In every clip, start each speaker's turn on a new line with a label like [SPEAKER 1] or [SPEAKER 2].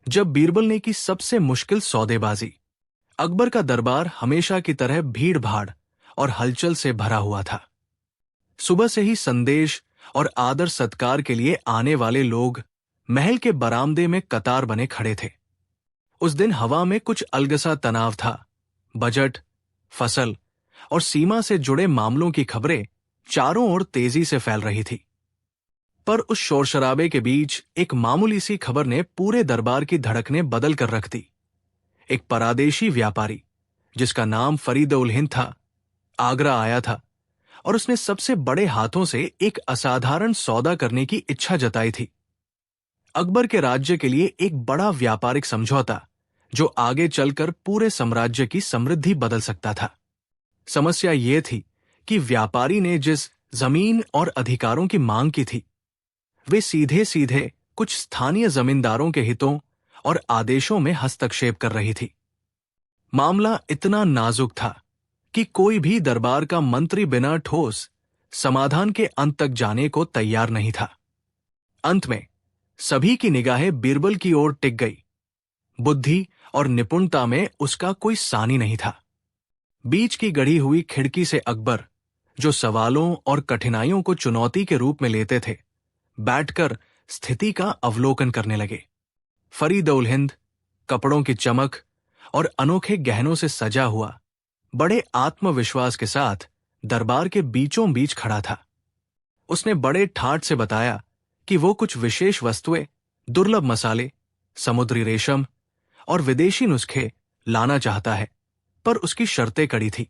[SPEAKER 1] जब बीरबल ने की सबसे मुश्किल सौदेबाजी। अकबर का दरबार हमेशा की तरह भीड़ भाड़ और हलचल से भरा हुआ था। सुबह से ही संदेश और आदर सत्कार के लिए आने वाले लोग महल के बरामदे में कतार बने खड़े थे। उस दिन हवा में कुछ अलगसा तनाव था। बजट, फसल और सीमा से जुड़े मामलों की खबरें चारों ओर तेजी से फैल रही थी। पर उस शोरशराबे के बीच एक मामूली सी खबर ने पूरे दरबार की धड़कनें बदल कर रख दी। एक परादेशी व्यापारी, जिसका नाम फरीद उल हिंद था, आगरा आया था और उसने सबसे बड़े हाथों से एक असाधारण सौदा करने की इच्छा जताई थी। अकबर के राज्य के लिए एक बड़ा व्यापारिक समझौता, जो आगे चलकर पूरे साम्राज्य की समृद्धि बदल सकता था। समस्या यह थी कि व्यापारी ने जिस जमीन और अधिकारों की मांग की थी, वे सीधे सीधे कुछ स्थानीय जमींदारों के हितों और आदेशों में हस्तक्षेप कर रही थी। मामला इतना नाजुक था कि कोई भी दरबार का मंत्री बिना ठोस समाधान के अंत तक जाने को तैयार नहीं था। अंत में सभी की निगाहें बीरबल की ओर टिक गई। बुद्धि और निपुणता में उसका कोई सानी नहीं था। बीच की गढ़ी हुई खिड़की से अकबर, जो सवालों और कठिनाइयों को चुनौती के रूप में लेते थे, बैठकर स्थिति का अवलोकन करने लगे। फरीद उल हिंद कपड़ों की चमक और अनोखे गहनों से सजा हुआ बड़े आत्मविश्वास के साथ दरबार के बीचों बीच खड़ा था। उसने बड़े ठाठ से बताया कि वो कुछ विशेष वस्तुएं, दुर्लभ मसाले, समुद्री रेशम और विदेशी नुस्खे लाना चाहता है, पर उसकी शर्तें कड़ी थी।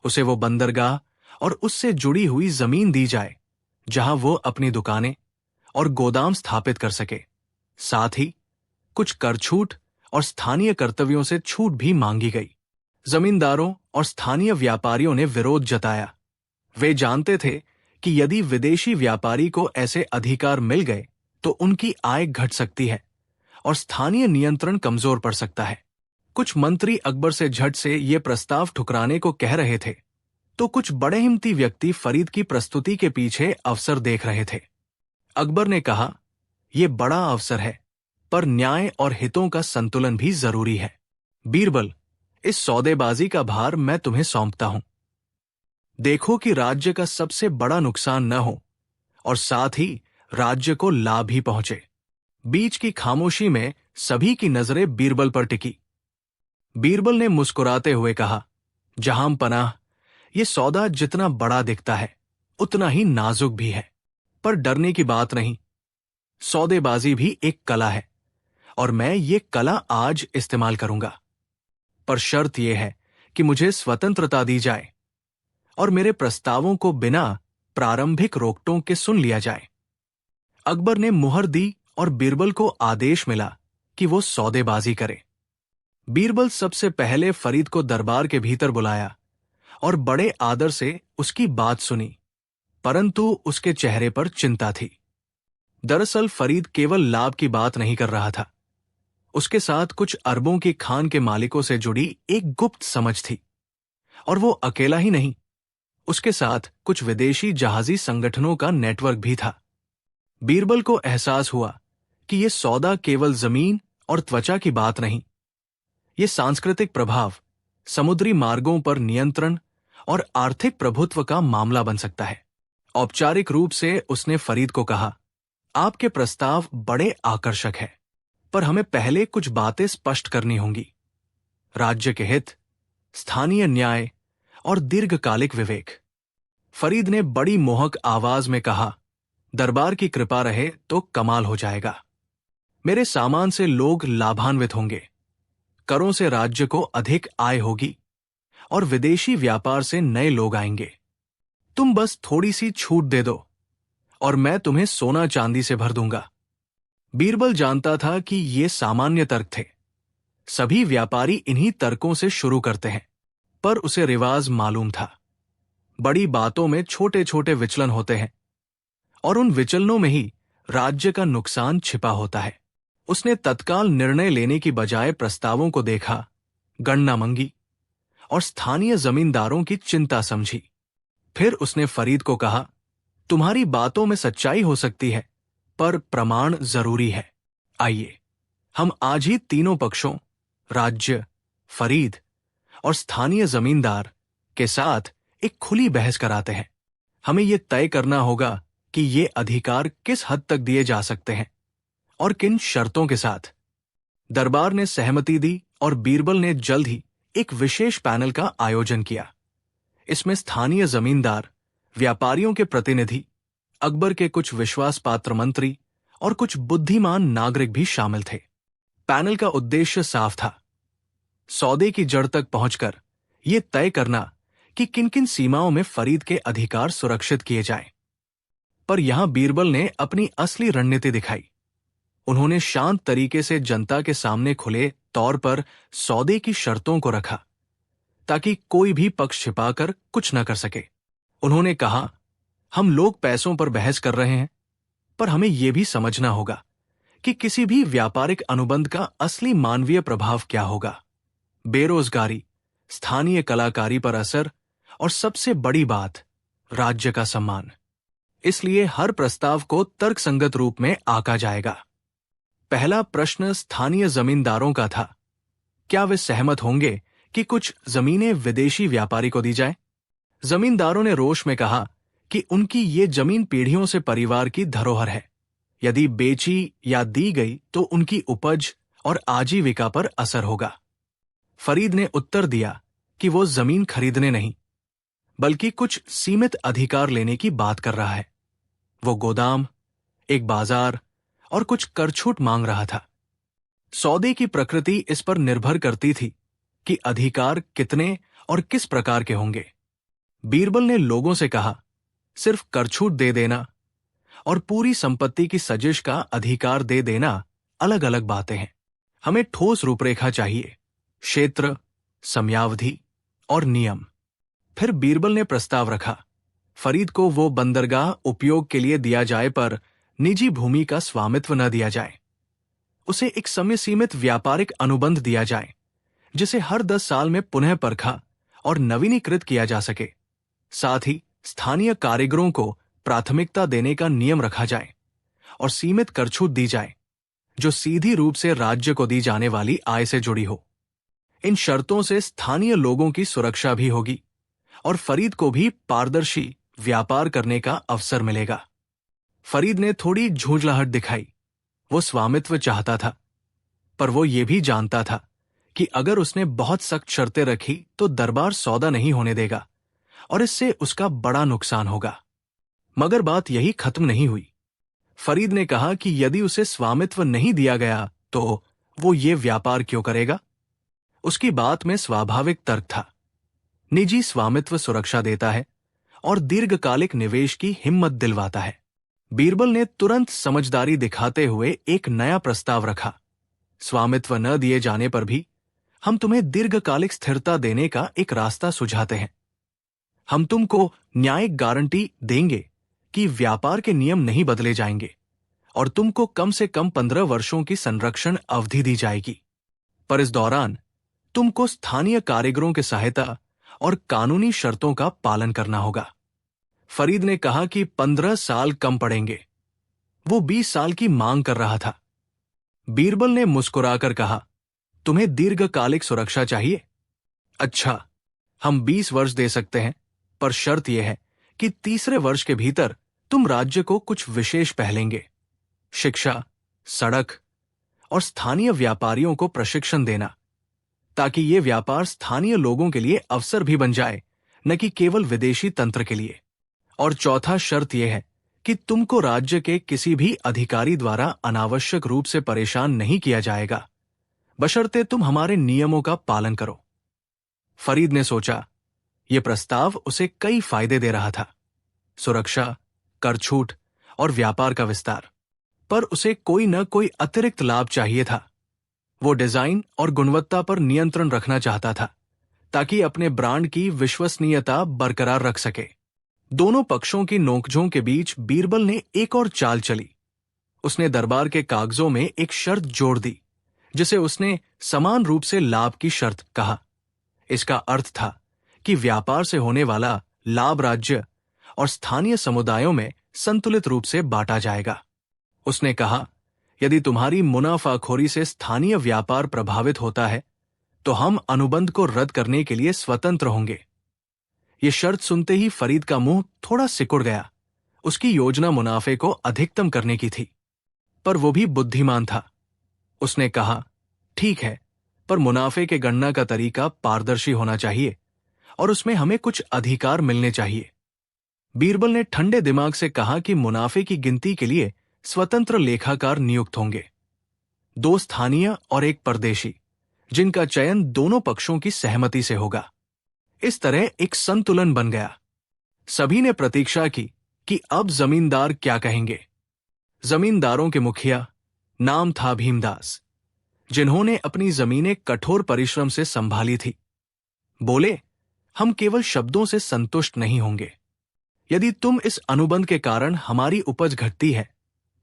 [SPEAKER 1] उसे वो बंदरगाह और उससे जुड़ी हुई जमीन दी जाए जहां वो अपनी दुकानें और गोदाम स्थापित कर सके। साथ ही कुछ कर छूट और स्थानीय कर्तव्यों से छूट भी मांगी गई। जमींदारों और स्थानीय व्यापारियों ने विरोध जताया। वे जानते थे कि यदि विदेशी व्यापारी को ऐसे अधिकार मिल गए तो उनकी आय घट सकती है और स्थानीय नियंत्रण कमजोर पड़ सकता है। कुछ मंत्री अकबर से झट से ये प्रस्ताव ठुकराने को कह रहे थे, तो कुछ बड़े हिम्मती व्यक्ति फरीद की प्रस्तुति के पीछे अवसर देख रहे थे। अकबर ने कहा, यह बड़ा अवसर है, पर न्याय और हितों का संतुलन भी जरूरी है। बीरबल, इस सौदेबाजी का भार मैं तुम्हें सौंपता हूं। देखो कि राज्य का सबसे बड़ा नुकसान न हो और साथ ही राज्य को लाभ ही पहुंचे। बीच की खामोशी में सभी की नजरें बीरबल पर टिकी। बीरबल ने मुस्कुराते हुए कहा, जहां पनाह, यह सौदा जितना बड़ा दिखता है उतना ही नाजुक भी है, पर डरने की बात नहीं। सौदेबाजी भी एक कला है और मैं ये कला आज इस्तेमाल करूंगा, पर शर्त यह है कि मुझे स्वतंत्रता दी जाए और मेरे प्रस्तावों को बिना प्रारंभिक रोकटोक के सुन लिया जाए। अकबर ने मुहर दी और बीरबल को आदेश मिला कि वो सौदेबाजी करे। बीरबल सबसे पहले फरीद को दरबार के भीतर बुलाया और बड़े आदर से उसकी बात सुनी, परंतु उसके चेहरे पर चिंता थी। दरअसल फरीद केवल लाभ की बात नहीं कर रहा था। उसके साथ कुछ अरबों की खान के मालिकों से जुड़ी एक गुप्त समझ थी, और वो अकेला ही नहीं, उसके साथ कुछ विदेशी जहाजी संगठनों का नेटवर्क भी था। बीरबल को एहसास हुआ कि यह सौदा केवल जमीन और त्वचा की बात नहीं, ये सांस्कृतिक प्रभाव, समुद्री मार्गों पर नियंत्रण और आर्थिक प्रभुत्व का मामला बन सकता है। औपचारिक रूप से उसने फरीद को कहा, आपके प्रस्ताव बड़े आकर्षक हैं, पर हमें पहले कुछ बातें स्पष्ट करनी होंगी। राज्य के हित, स्थानीय न्याय और दीर्घकालिक विवेक। फरीद ने बड़ी मोहक आवाज में कहा, दरबार की कृपा रहे तो कमाल हो जाएगा। मेरे सामान से लोग लाभान्वित होंगे, करों से राज्य को अधिक आय होगी और विदेशी व्यापार से नए लोग आएंगे। तुम बस थोड़ी सी छूट दे दो और मैं तुम्हें सोना चांदी से भर दूंगा। बीरबल जानता था कि ये सामान्य तर्क थे। सभी व्यापारी इन्हीं तर्कों से शुरू करते हैं, पर उसे रिवाज मालूम था। बड़ी बातों में छोटे छोटे विचलन होते हैं और उन विचलनों में ही राज्य का नुकसान छिपा होता है। उसने तत्काल निर्णय लेने की बजाय प्रस्तावों को देखा, गणना मंगी और स्थानीय जमींदारों की चिंता समझी। फिर उसने फरीद को कहा, तुम्हारी बातों में सच्चाई हो सकती है, पर प्रमाण जरूरी है। आइए हम आज ही तीनों पक्षों, राज्य, फरीद और स्थानीय जमींदार के साथ एक खुली बहस कराते हैं। हमें यह तय करना होगा कि ये अधिकार किस हद तक दिए जा सकते हैं और किन शर्तों के साथ। दरबार ने सहमति दी और बीरबल ने जल्द ही एक विशेष पैनल का आयोजन किया। इसमें स्थानीय जमींदार, व्यापारियों के प्रतिनिधि, अकबर के कुछ विश्वास पात्र मंत्री और कुछ बुद्धिमान नागरिक भी शामिल थे। पैनल का उद्देश्य साफ था, सौदे की जड़ तक पहुंचकर यह तय करना कि किन किन सीमाओं में फरीद के अधिकार सुरक्षित किए जाएं। पर यहां बीरबल ने अपनी असली रणनीति दिखाई। उन्होंने शांत तरीके से जनता के सामने खुले तौर पर सौदे की शर्तों को रखा, ताकि कोई भी पक्ष छिपाकर कुछ न कर सके। उन्होंने कहा, हम लोग पैसों पर बहस कर रहे हैं, पर हमें यह भी समझना होगा कि किसी भी व्यापारिक अनुबंध का असली मानवीय प्रभाव क्या होगा। बेरोजगारी, स्थानीय कलाकारी पर असर और सबसे बड़ी बात, राज्य का सम्मान। इसलिए हर प्रस्ताव को तर्कसंगत रूप में आंका जाएगा। पहला प्रश्न स्थानीय जमींदारों का था। क्या वे सहमत होंगे कि कुछ जमीनें विदेशी व्यापारी को दी जाए? जमींदारों ने रोष में कहा कि उनकी ये जमीन पीढ़ियों से परिवार की धरोहर है। यदि बेची या दी गई तो उनकी उपज और आजीविका पर असर होगा। फरीद ने उत्तर दिया कि वो जमीन खरीदने नहीं, बल्कि कुछ सीमित अधिकार लेने की बात कर रहा है। वो गोदाम, एक बाजार और कुछ करछूट मांग रहा था। सौदे की प्रकृति इस पर निर्भर करती थी कि अधिकार कितने और किस प्रकार के होंगे। बीरबल ने लोगों से कहा, सिर्फ करछूट दे देना और पूरी संपत्ति की सजिश का अधिकार दे देना अलग अलग बातें हैं। हमें ठोस रूपरेखा चाहिए, क्षेत्र, समयावधि और नियम। फिर बीरबल ने प्रस्ताव रखा, फरीद को वो बंदरगाह उपयोग के लिए दिया जाए, पर निजी भूमि का स्वामित्व न दिया जाए। उसे एक समय सीमित व्यापारिक अनुबंध दिया जाए, जिसे हर 10 साल में पुनः परखा और नवीनीकृत किया जा सके। साथ ही स्थानीय कारीगरों को प्राथमिकता देने का नियम रखा जाए और सीमित करछूट दी जाए, जो सीधी रूप से राज्य को दी जाने वाली आय से जुड़ी हो। इन शर्तों से स्थानीय लोगों की सुरक्षा भी होगी और फरीद को भी पारदर्शी व्यापार करने का अवसर मिलेगा। फरीद ने थोड़ी झुंझलाहट दिखाई। वो स्वामित्व चाहता था, पर वो ये भी जानता था कि अगर उसने बहुत सख्त शर्तें रखी तो दरबार सौदा नहीं होने देगा और इससे उसका बड़ा नुकसान होगा। मगर बात यही खत्म नहीं हुई। फरीद ने कहा कि यदि उसे स्वामित्व नहीं दिया गया तो वो ये व्यापार क्यों करेगा। उसकी बात में स्वाभाविक तर्क था। निजी स्वामित्व सुरक्षा देता है और दीर्घकालिक निवेश की हिम्मत दिलवाता है। बीरबल ने तुरंत समझदारी दिखाते हुए एक नया प्रस्ताव रखा। स्वामित्व न दिए जाने पर भी हम तुम्हें दीर्घकालिक स्थिरता देने का एक रास्ता सुझाते हैं। हम तुमको न्यायिक गारंटी देंगे कि व्यापार के नियम नहीं बदले जाएंगे और तुमको कम से कम 15 वर्षों की संरक्षण अवधि दी जाएगी। पर इस दौरान तुमको स्थानीय कारीगरों की सहायता और कानूनी शर्तों का पालन करना होगा। फरीद ने कहा कि 15 साल कम पड़ेंगे। वो 20 साल की मांग कर रहा था। बीरबल ने मुस्कुराकर कहा, तुम्हें दीर्घकालिक सुरक्षा चाहिए? अच्छा, हम 20 वर्ष दे सकते हैं, पर शर्त यह है कि तीसरे वर्ष के भीतर तुम राज्य को कुछ विशेष पहलेंगे। शिक्षा, सड़क और स्थानीय व्यापारियों को प्रशिक्षण देना, ताकि ये व्यापार स्थानीय लोगों के लिए अवसर भी बन जाए, न कि केवल विदेशी तंत्र के लिए। और चौथा शर्त यह है कि तुमको राज्य के किसी भी अधिकारी द्वारा अनावश्यक रूप से परेशान नहीं किया जाएगा, बशर्ते तुम हमारे नियमों का पालन करो। फरीद ने सोचा, यह प्रस्ताव उसे कई फायदे दे रहा था, सुरक्षा, करछूट और व्यापार का विस्तार, पर उसे कोई न कोई अतिरिक्त लाभ चाहिए था। वो डिजाइन और गुणवत्ता पर नियंत्रण रखना चाहता था, ताकि अपने ब्रांड की विश्वसनीयता बरकरार रख सके। दोनों पक्षों की नोकझोंक के बीच बीरबल ने एक और चाल चली। उसने दरबार के कागजों में एक शर्त जोड़ दी, जिसे उसने समान रूप से लाभ की शर्त कहा। इसका अर्थ था कि व्यापार से होने वाला लाभ राज्य और स्थानीय समुदायों में संतुलित रूप से बांटा जाएगा। उसने कहा यदि तुम्हारी मुनाफाखोरी से स्थानीय व्यापार प्रभावित होता है तो हम अनुबंध को रद्द करने के लिए स्वतंत्र होंगे। ये शर्त सुनते ही फरीद का मुंह थोड़ा सिकुड़ गया। उसकी योजना मुनाफे को अधिकतम करने की थी, पर वो भी बुद्धिमान था। उसने कहा, ठीक है, पर मुनाफे के गणना का तरीका पारदर्शी होना चाहिए और उसमें हमें कुछ अधिकार मिलने चाहिए। बीरबल ने ठंडे दिमाग से कहा कि मुनाफे की गिनती के लिए स्वतंत्र लेखाकार नियुक्त होंगे, 2 स्थानीय और 1 परदेशी, जिनका चयन दोनों पक्षों की सहमति से होगा। इस तरह एक संतुलन बन गया। सभी ने प्रतीक्षा की कि अब जमींदार क्या कहेंगे। जमींदारों के मुखिया नाम था भीमदास, जिन्होंने अपनी जमीनें कठोर परिश्रम से संभाली थी, बोले, हम केवल शब्दों से संतुष्ट नहीं होंगे। यदि तुम इस अनुबंध के कारण हमारी उपज घटती है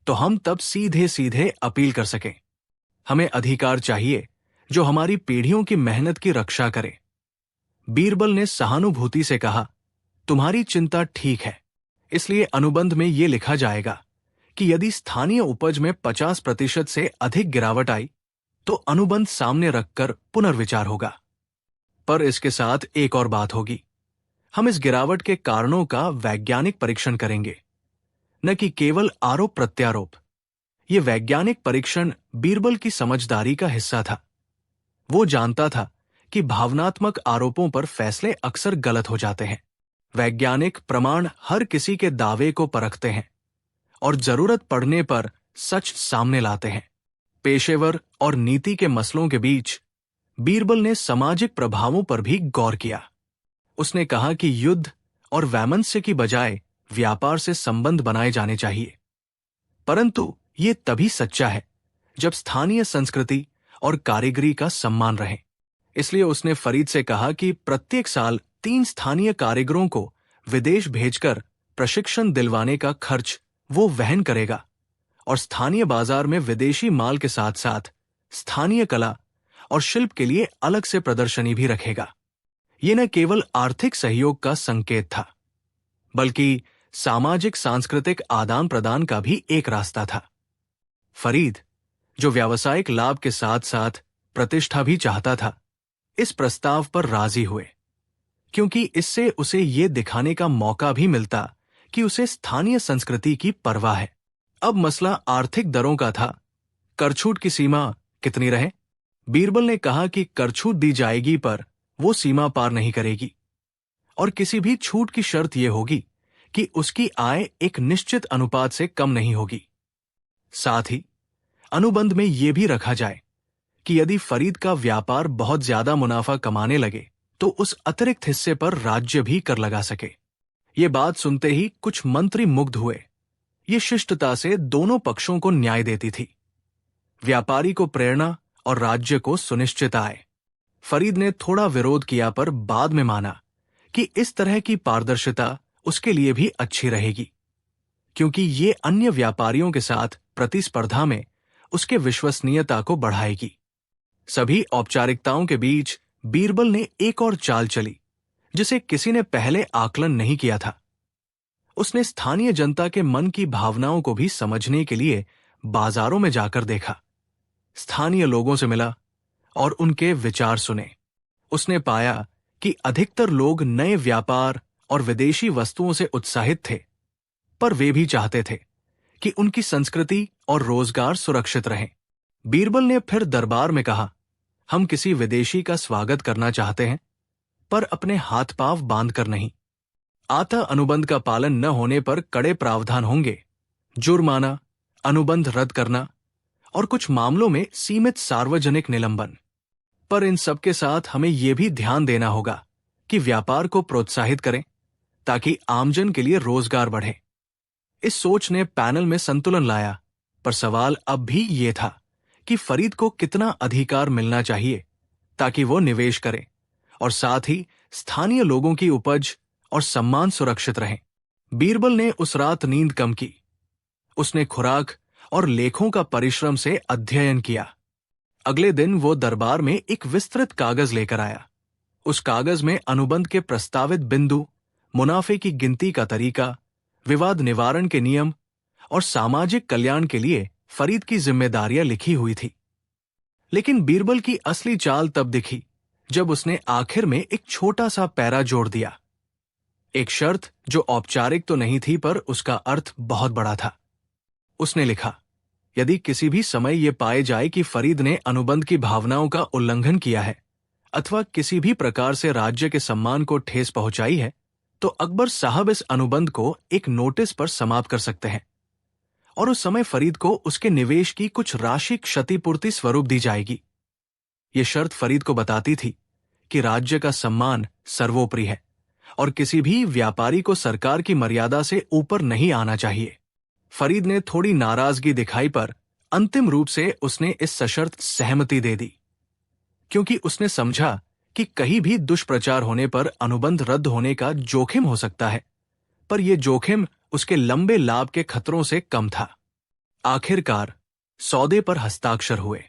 [SPEAKER 1] तो हम तब सीधे सीधे अपील कर सकें। हमें अधिकार चाहिए जो हमारी पीढ़ियों की मेहनत की रक्षा करे। बीरबल ने सहानुभूति से कहा, तुम्हारी चिंता ठीक है, इसलिए अनुबंध में यह लिखा जाएगा कि यदि स्थानीय उपज में 50% से अधिक गिरावट आई तो अनुबंध सामने रखकर पुनर्विचार होगा। पर इसके साथ एक और बात होगी, हम इस गिरावट के कारणों का वैज्ञानिक परीक्षण करेंगे, न कि केवल आरोप प्रत्यारोप। यह वैज्ञानिक परीक्षण बीरबल की समझदारी का हिस्सा था। वो जानता था कि भावनात्मक आरोपों पर फैसले अक्सर गलत हो जाते हैं। वैज्ञानिक प्रमाण हर किसी के दावे को परखते हैं और जरूरत पड़ने पर सच सामने लाते हैं। पेशेवर और नीति के मसलों के बीच बीरबल ने सामाजिक प्रभावों पर भी गौर किया। उसने कहा कि युद्ध और वैमनस्य की बजाय व्यापार से संबंध बनाए जाने चाहिए, परंतु ये तभी सच्चा है जब स्थानीय संस्कृति और कारीगरी का सम्मान रहे। इसलिए उसने फरीद से कहा कि प्रत्येक साल 3 स्थानीय कारीगरों को विदेश भेजकर प्रशिक्षण दिलवाने का खर्च वो वहन करेगा और स्थानीय बाजार में विदेशी माल के साथ साथ स्थानीय कला और शिल्प के लिए अलग से प्रदर्शनी भी रखेगा। ये न केवल आर्थिक सहयोग का संकेत था, बल्कि सामाजिक सांस्कृतिक आदान प्रदान का भी एक रास्ता था। फरीद, जो व्यावसायिक लाभ के साथ साथ प्रतिष्ठा भी चाहता था, इस प्रस्ताव पर राजी हुए, क्योंकि इससे उसे ये दिखाने का मौका भी मिलता कि उसे स्थानीय संस्कृति की परवाह है। अब मसला आर्थिक दरों का था। करछूट की सीमा कितनी रहे? बीरबल ने कहा कि करछूट दी जाएगी पर वो सीमा पार नहीं करेगी और किसी भी छूट की शर्त यह होगी कि उसकी आय एक निश्चित अनुपात से कम नहीं होगी। साथ ही अनुबंध में यह भी रखा जाए कि यदि फरीद का व्यापार बहुत ज्यादा मुनाफा कमाने लगे तो उस अतिरिक्त हिस्से पर राज्य भी कर लगा सके। ये बात सुनते ही कुछ मंत्री मुग्ध हुए। ये शिष्टता से दोनों पक्षों को न्याय देती थी, व्यापारी को प्रेरणा और राज्य को सुनिश्चित आय। फरीद ने थोड़ा विरोध किया पर बाद में माना कि इस तरह की पारदर्शिता उसके लिए भी अच्छी रहेगी, क्योंकि ये अन्य व्यापारियों के साथ प्रतिस्पर्धा में उसके विश्वसनीयता को बढ़ाएगी। सभी औपचारिकताओं के बीच बीरबल ने एक और चाल चली जिसे किसी ने पहले आकलन नहीं किया था। उसने स्थानीय जनता के मन की भावनाओं को भी समझने के लिए बाजारों में जाकर देखा, स्थानीय लोगों से मिला और उनके विचार सुने। उसने पाया कि अधिकतर लोग नए व्यापार और विदेशी वस्तुओं से उत्साहित थे, पर वे भी चाहते थे कि उनकी संस्कृति और रोजगार सुरक्षित रहें। बीरबल ने फिर दरबार में कहा, हम किसी विदेशी का स्वागत करना चाहते हैं, पर अपने हाथ पांव बांधकर नहीं। आता अनुबंध का पालन न होने पर कड़े प्रावधान होंगे, जुर्माना, अनुबंध रद्द करना और कुछ मामलों में सीमित सार्वजनिक निलंबन। पर इन सब के साथ हमें यह भी ध्यान देना होगा कि व्यापार को प्रोत्साहित करें ताकि आमजन के लिए रोजगार बढ़े। इस सोच ने पैनल में संतुलन लाया, पर सवाल अब भी ये था कि फरीद को कितना अधिकार मिलना चाहिए ताकि वो निवेश करे और साथ ही स्थानीय लोगों की उपज और सम्मान सुरक्षित रहे। बीरबल ने उस रात नींद कम की। उसने खुराक और लेखों का परिश्रम से अध्ययन किया। अगले दिन वो दरबार में एक विस्तृत कागज लेकर आया। उस कागज में अनुबंध के प्रस्तावित बिंदु, मुनाफे की गिनती का तरीका, विवाद निवारण के नियम और सामाजिक कल्याण के लिए फरीद की जिम्मेदारियां लिखी हुई थी। लेकिन बीरबल की असली चाल तब दिखी जब उसने आखिर में एक छोटा सा पैरा जोड़ दिया। एक शर्त जो औपचारिक तो नहीं थी, पर उसका अर्थ बहुत बड़ा था। उसने लिखा, यदि किसी भी समय यह पाए जाए कि फरीद ने अनुबंध की भावनाओं का उल्लंघन किया है अथवा किसी भी प्रकार से राज्य के सम्मान को ठेस पहुंचाई है, तो अकबर साहब इस अनुबंध को एक नोटिस पर समाप्त कर सकते हैं और उस समय फरीद को उसके निवेश की कुछ राशि क्षतिपूर्ति स्वरूप दी जाएगी। यह शर्त फरीद को बताती थी कि राज्य का सम्मान सर्वोपरि है और किसी भी व्यापारी को सरकार की मर्यादा से ऊपर नहीं आना चाहिए। फरीद ने थोड़ी नाराजगी दिखाई, पर अंतिम रूप से उसने इस सशर्त सहमति दे दी, क्योंकि उसने समझा कि कहीं भी दुष्प्रचार होने पर अनुबंध रद्द होने का जोखिम हो सकता है, पर यह जोखिम उसके लंबे लाभ के खतरों से कम था। आखिरकार सौदे पर हस्ताक्षर हुए।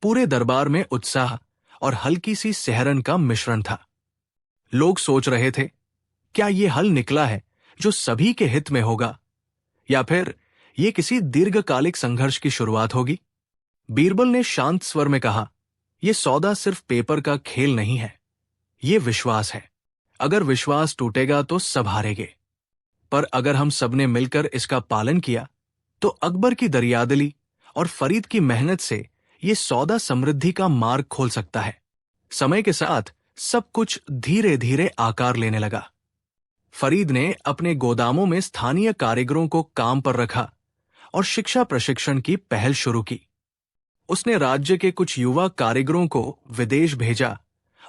[SPEAKER 1] पूरे दरबार में उत्साह और हल्की सी सिहरन का मिश्रण था। लोग सोच रहे थे, क्या यह हल निकला है जो सभी के हित में होगा, या फिर यह किसी दीर्घकालिक संघर्ष की शुरुआत होगी? बीरबल ने शांत स्वर में कहा, यह सौदा सिर्फ पेपर का खेल नहीं है, यह विश्वास है। अगर विश्वास टूटेगा तो सब हारेंगे, पर अगर हम सबने मिलकर इसका पालन किया तो अकबर की दरियादिली और फरीद की मेहनत से यह सौदा समृद्धि का मार्ग खोल सकता है। समय के साथ सब कुछ धीरे धीरे आकार लेने लगा। फरीद ने अपने गोदामों में स्थानीय कारीगरों को काम पर रखा और शिक्षा प्रशिक्षण की पहल शुरू की। उसने राज्य के कुछ युवा कारीगरों को विदेश भेजा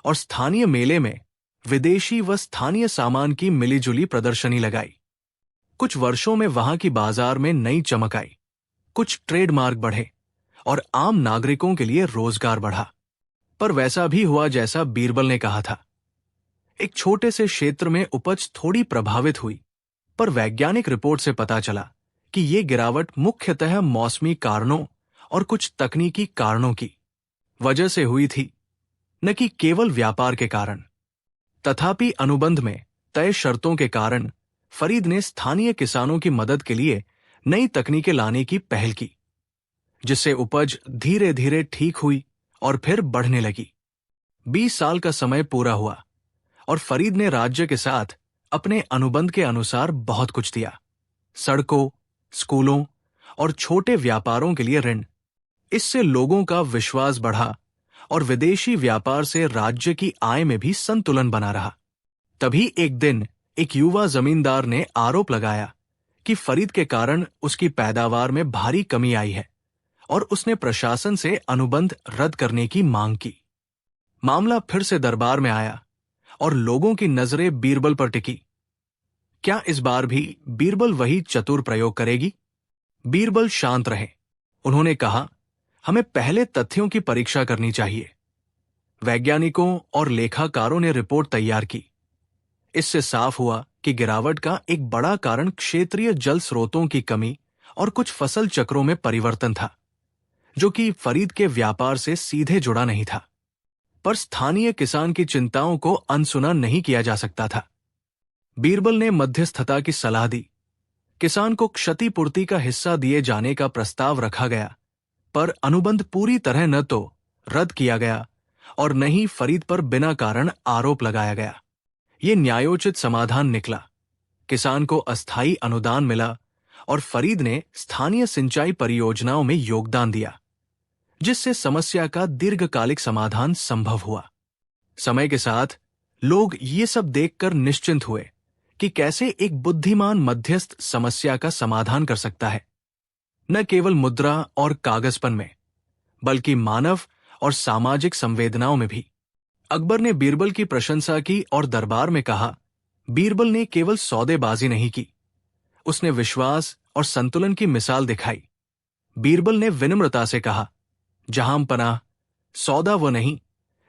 [SPEAKER 1] और स्थानीय मेले में विदेशी व स्थानीय सामान की मिलीजुली प्रदर्शनी लगाई। कुछ वर्षों में वहां की बाजार में नई चमक आई, कुछ ट्रेडमार्क बढ़े और आम नागरिकों के लिए रोजगार बढ़ा। पर वैसा भी हुआ जैसा बीरबल ने कहा था। एक छोटे से क्षेत्र में उपज थोड़ी प्रभावित हुई, पर वैज्ञानिक रिपोर्ट से पता चला कि ये गिरावट मुख्यतः मौसमी कारणों और कुछ तकनीकी कारणों की वजह से हुई थी, न कि केवल व्यापार के कारण। तथापि अनुबंध में तय शर्तों के कारण फरीद ने स्थानीय किसानों की मदद के लिए नई तकनीकें लाने की पहल की, जिससे उपज धीरे धीरे ठीक हुई और फिर बढ़ने लगी। 20 साल का समय पूरा हुआ और फरीद ने राज्य के साथ अपने अनुबंध के अनुसार बहुत कुछ दिया। सड़कों, स्कूलों और छोटे व्यापारों के लिए ऋण। इससे लोगों का विश्वास बढ़ा और विदेशी व्यापार से राज्य की आय में भी संतुलन बना रहा। तभी एक दिन एक युवा जमींदार ने आरोप लगाया कि फरीद के कारण उसकी पैदावार में भारी कमी आई है और उसने प्रशासन से अनुबंध रद्द करने की मांग की। मामला फिर से दरबार में आया और लोगों की नजरें बीरबल पर टिकी। क्या इस बार भी बीरबल वही चतुर प्रयोग करेगी? बीरबल शांत रहे। उन्होंने कहा, हमें पहले तथ्यों की परीक्षा करनी चाहिए। वैज्ञानिकों और लेखाकारों ने रिपोर्ट तैयार की। इससे साफ हुआ कि गिरावट का एक बड़ा कारण क्षेत्रीय जल स्रोतों की कमी और कुछ फसल चक्रों में परिवर्तन था, जो कि फरीद के व्यापार से सीधे जुड़ा नहीं था। पर स्थानीय किसान की चिंताओं को अनसुना नहीं किया जा सकता था। बीरबल ने मध्यस्थता की सलाह दी। किसान को क्षतिपूर्ति का हिस्सा दिए जाने का प्रस्ताव रखा गया, पर अनुबंध पूरी तरह न तो रद्द किया गया और न ही फरीद पर बिना कारण आरोप लगाया गया। ये न्यायोचित समाधान निकला। किसान को अस्थायी अनुदान मिला और फरीद ने स्थानीय सिंचाई परियोजनाओं में योगदान दिया, जिससे समस्या का दीर्घकालिक समाधान संभव हुआ। समय के साथ लोग ये सब देखकर निश्चिंत हुए कि कैसे एक बुद्धिमान मध्यस्थ समस्या का समाधान कर सकता है, न केवल मुद्रा और कागजपन में, बल्कि मानव और सामाजिक संवेदनाओं में भी। अकबर ने बीरबल की प्रशंसा की और दरबार में कहा, बीरबल ने केवल सौदेबाजी नहीं की, उसने विश्वास और संतुलन की मिसाल दिखाई। बीरबल ने विनम्रता से कहा, जहां पनाह, सौदा वो नहीं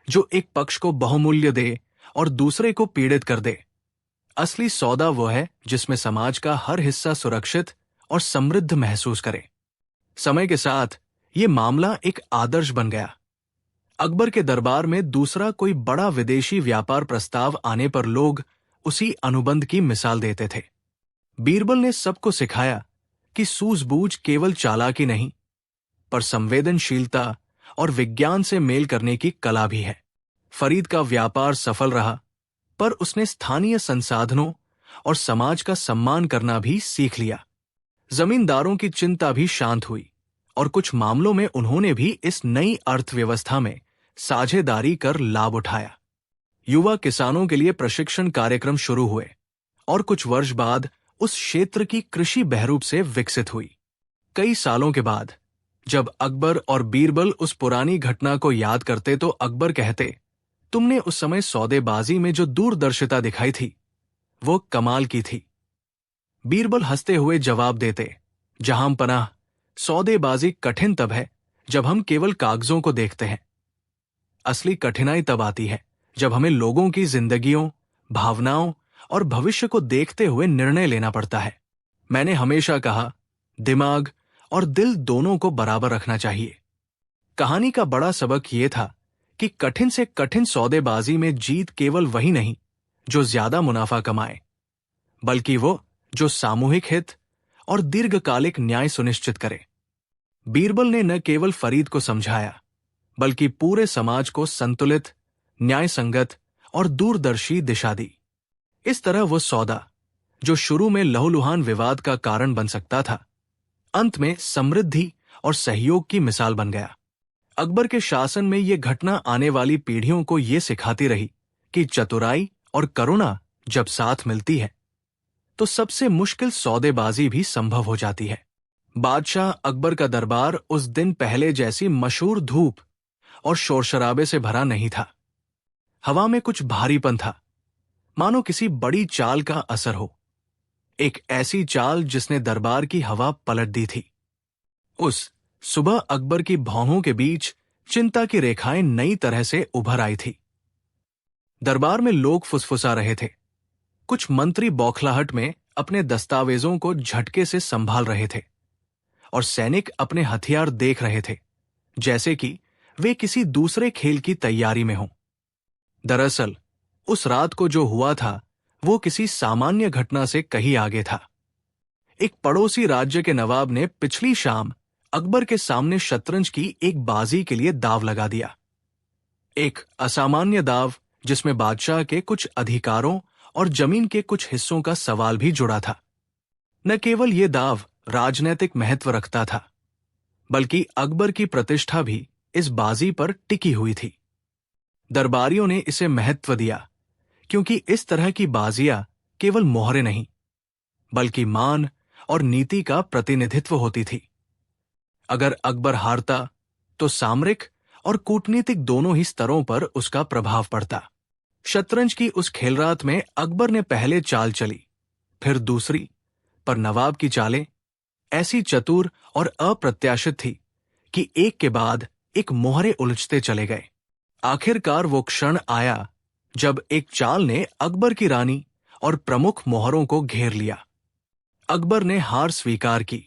[SPEAKER 1] जो एक पक्ष को बहुमूल्य दे और दूसरे को पीड़ित कर दे। असली सौदा वो है जिसमें समाज का हर हिस्सा सुरक्षित और समृद्ध महसूस करे। समय के साथ ये मामला एक आदर्श बन गया। अकबर के दरबार में दूसरा कोई बड़ा विदेशी व्यापार प्रस्ताव आने पर लोग उसी अनुबंध की मिसाल देते थे। बीरबल ने सबको सिखाया कि सूझबूझ केवल चालाकी नहीं, पर संवेदनशीलता और विज्ञान से मेल करने की कला भी है। फरीद का व्यापार सफल रहा, पर उसने स्थानीय संसाधनों और समाज का सम्मान करना भी सीख लिया। जमींदारों की चिंता भी शांत हुई और कुछ मामलों में उन्होंने भी इस नई अर्थव्यवस्था में साझेदारी कर लाभ उठाया। युवा किसानों के लिए प्रशिक्षण कार्यक्रम शुरू हुए और कुछ वर्ष बाद उस क्षेत्र की कृषि बहरूप से विकसित हुई। कई सालों के बाद जब अकबर और बीरबल उस पुरानी घटना को याद करते तो अकबर कहते, तुमने उस समय सौदेबाजी में जो दूरदर्शिता दिखाई थी वो कमाल की थी। बीरबल हंसते हुए जवाब देते, जहां पनाह, सौदेबाजी कठिन तब है जब हम केवल कागजों को देखते हैं। असली कठिनाई तब आती है जब हमें लोगों की जिंदगियों, भावनाओं और भविष्य को देखते हुए निर्णय लेना पड़ता है। मैंने हमेशा कहा, दिमाग और दिल दोनों को बराबर रखना चाहिए। कहानी का बड़ा सबक यह था कि कठिन से कठिन सौदेबाजी में जीत केवल वही नहीं जो ज्यादा मुनाफा कमाए, बल्कि वो जो सामूहिक हित और दीर्घकालिक न्याय सुनिश्चित करे। बीरबल ने न केवल फरीद को समझाया, बल्कि पूरे समाज को संतुलित, न्यायसंगत और दूरदर्शी दिशा दी। इस तरह वो सौदा, जो शुरू में लहूलुहान विवाद का कारण बन सकता था, अंत में समृद्धि और सहयोग की मिसाल बन गया। अकबर के शासन में ये घटना आने वाली पीढ़ियों को ये सिखाती रही कि चतुराई और करुणा जब साथ मिलती है तो सबसे मुश्किल सौदेबाजी भी संभव हो जाती है। बादशाह अकबर का दरबार उस दिन पहले जैसी मशहूर धूप और शोरशराबे से भरा नहीं था। हवा में कुछ भारीपन था, मानो किसी बड़ी चाल का असर हो, एक ऐसी चाल जिसने दरबार की हवा पलट दी थी। उस सुबह अकबर की भौहों के बीच चिंता की रेखाएं नई तरह से उभर आई थी। दरबार में लोग फुसफुसा रहे थे, कुछ मंत्री बौखलाहट में अपने दस्तावेजों को झटके से संभाल रहे थे और सैनिक अपने हथियार देख रहे थे, जैसे कि वे किसी दूसरे खेल की तैयारी में हों। दरअसल उस रात को जो हुआ था वो किसी सामान्य घटना से कहीं आगे था। एक पड़ोसी राज्य के नवाब ने पिछली शाम अकबर के सामने शतरंज की एक बाजी के लिए दाव लगा दिया। एक असामान्य दाव जिसमें बादशाह के कुछ अधिकारों और जमीन के कुछ हिस्सों का सवाल भी जुड़ा था। न केवल ये दाव राजनैतिक महत्व रखता था, बल्कि अकबर की प्रतिष्ठा भी इस बाजी पर टिकी हुई थी। दरबारियों ने इसे महत्व दिया क्योंकि इस तरह की बाजियां केवल मोहरे नहीं, बल्कि मान और नीति का प्रतिनिधित्व होती थी। अगर अकबर हारता तो सामरिक और कूटनीतिक दोनों ही स्तरों पर उसका प्रभाव पड़ता। शतरंज की उस खेलरात में अकबर ने पहले चाल चली, फिर दूसरी, पर नवाब की चालें ऐसी चतुर और अप्रत्याशित थी कि एक के बाद एक मोहरे उलझते चले गए। आखिरकार वो क्षण आया जब एक चाल ने अकबर की रानी और प्रमुख मोहरों को घेर लिया। अकबर ने हार स्वीकार की।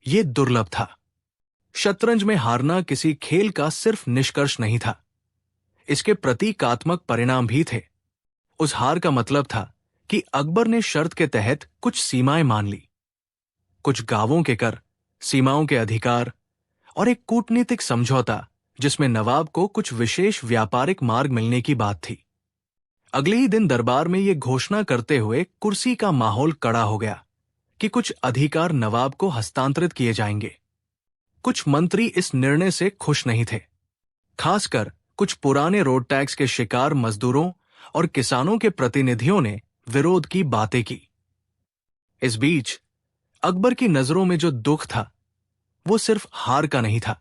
[SPEAKER 1] ये दुर्लभ था। शतरंज में हारना किसी खेल का सिर्फ निष्कर्ष नहीं था, इसके प्रतीकात्मक परिणाम भी थे। उस हार का मतलब था कि अकबर ने शर्त के तहत कुछ सीमाएं मान ली, कुछ गांवों के कर, सीमाओं के अधिकार और एक कूटनीतिक समझौता जिसमें नवाब को कुछ विशेष व्यापारिक मार्ग मिलने की बात थी। अगले ही दिन दरबार में ये घोषणा करते हुए कुर्सी का माहौल कड़ा हो गया कि कुछ अधिकार नवाब को हस्तांतरित किए जाएंगे। कुछ मंत्री इस निर्णय से खुश नहीं थे, खासकर कुछ पुराने रोड टैक्स के शिकार मजदूरों और किसानों के प्रतिनिधियों ने विरोध की बातें की। इस बीच अकबर की नजरों में जो दुख था वो सिर्फ हार का नहीं था,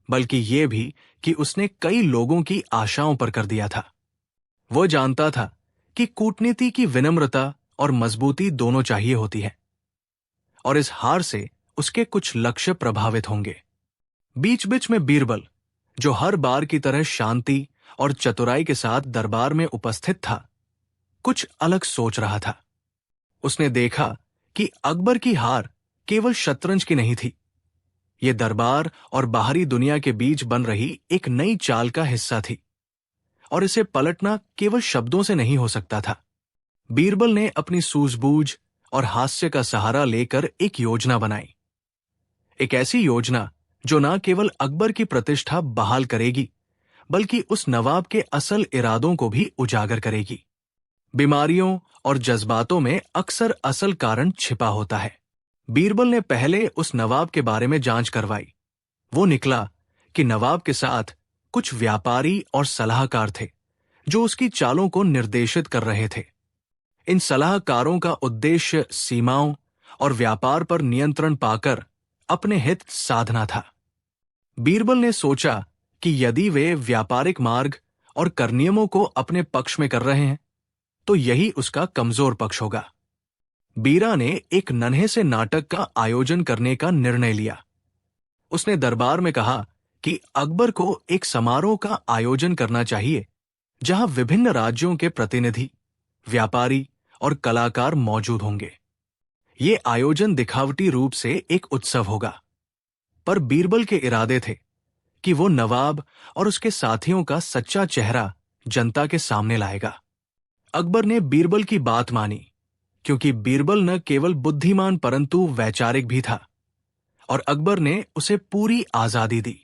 [SPEAKER 1] बल्कि ये भी कि उसने कई लोगों की आशाओं पर कर दिया था। वो जानता था कि कूटनीति की विनम्रता और मजबूती दोनों चाहिए होती है, और इस हार से उसके कुछ लक्ष्य प्रभावित होंगे। बीच बीच में बीरबल, जो हर बार की तरह शांति और चतुराई के साथ दरबार में उपस्थित था, कुछ अलग सोच रहा था। उसने देखा कि अकबर की हार केवल शतरंज की नहीं थी, ये दरबार और बाहरी दुनिया के बीच बन रही एक नई चाल का हिस्सा थी, और इसे पलटना केवल शब्दों से नहीं हो सकता था। बीरबल ने अपनी सूझबूझ और हास्य का सहारा लेकर एक योजना बनाई, एक ऐसी योजना जो न केवल अकबर की प्रतिष्ठा बहाल करेगी, बल्कि उस नवाब के असल इरादों को भी उजागर करेगी। बीमारियों और जज्बातों में अक्सर असल कारण छिपा होता है। बीरबल ने पहले उस नवाब के बारे में जांच करवाई। वो निकला कि नवाब के साथ कुछ व्यापारी और सलाहकार थे जो उसकी चालों को निर्देशित कर रहे थे। इन सलाहकारों का उद्देश्य सीमाओं और व्यापार पर नियंत्रण पाकर अपने हित साधना था। बीरबल ने सोचा कि यदि वे व्यापारिक मार्ग और कर नियमों को अपने पक्ष में कर रहे हैं, तो यही उसका कमजोर पक्ष होगा। बीरा ने एक नन्हे से नाटक का आयोजन करने का निर्णय लिया। उसने दरबार में कहा कि अकबर को एक समारोह का आयोजन करना चाहिए जहां विभिन्न राज्यों के प्रतिनिधि, व्यापारी और कलाकार मौजूद होंगे। ये आयोजन दिखावटी रूप से एक उत्सव होगा, पर बीरबल के इरादे थे कि वो नवाब और उसके साथियों का सच्चा चेहरा जनता के सामने लाएगा। अकबर ने बीरबल की बात मानी, क्योंकि बीरबल न केवल बुद्धिमान परंतु वैचारिक भी था, और अकबर ने उसे पूरी आजादी दी।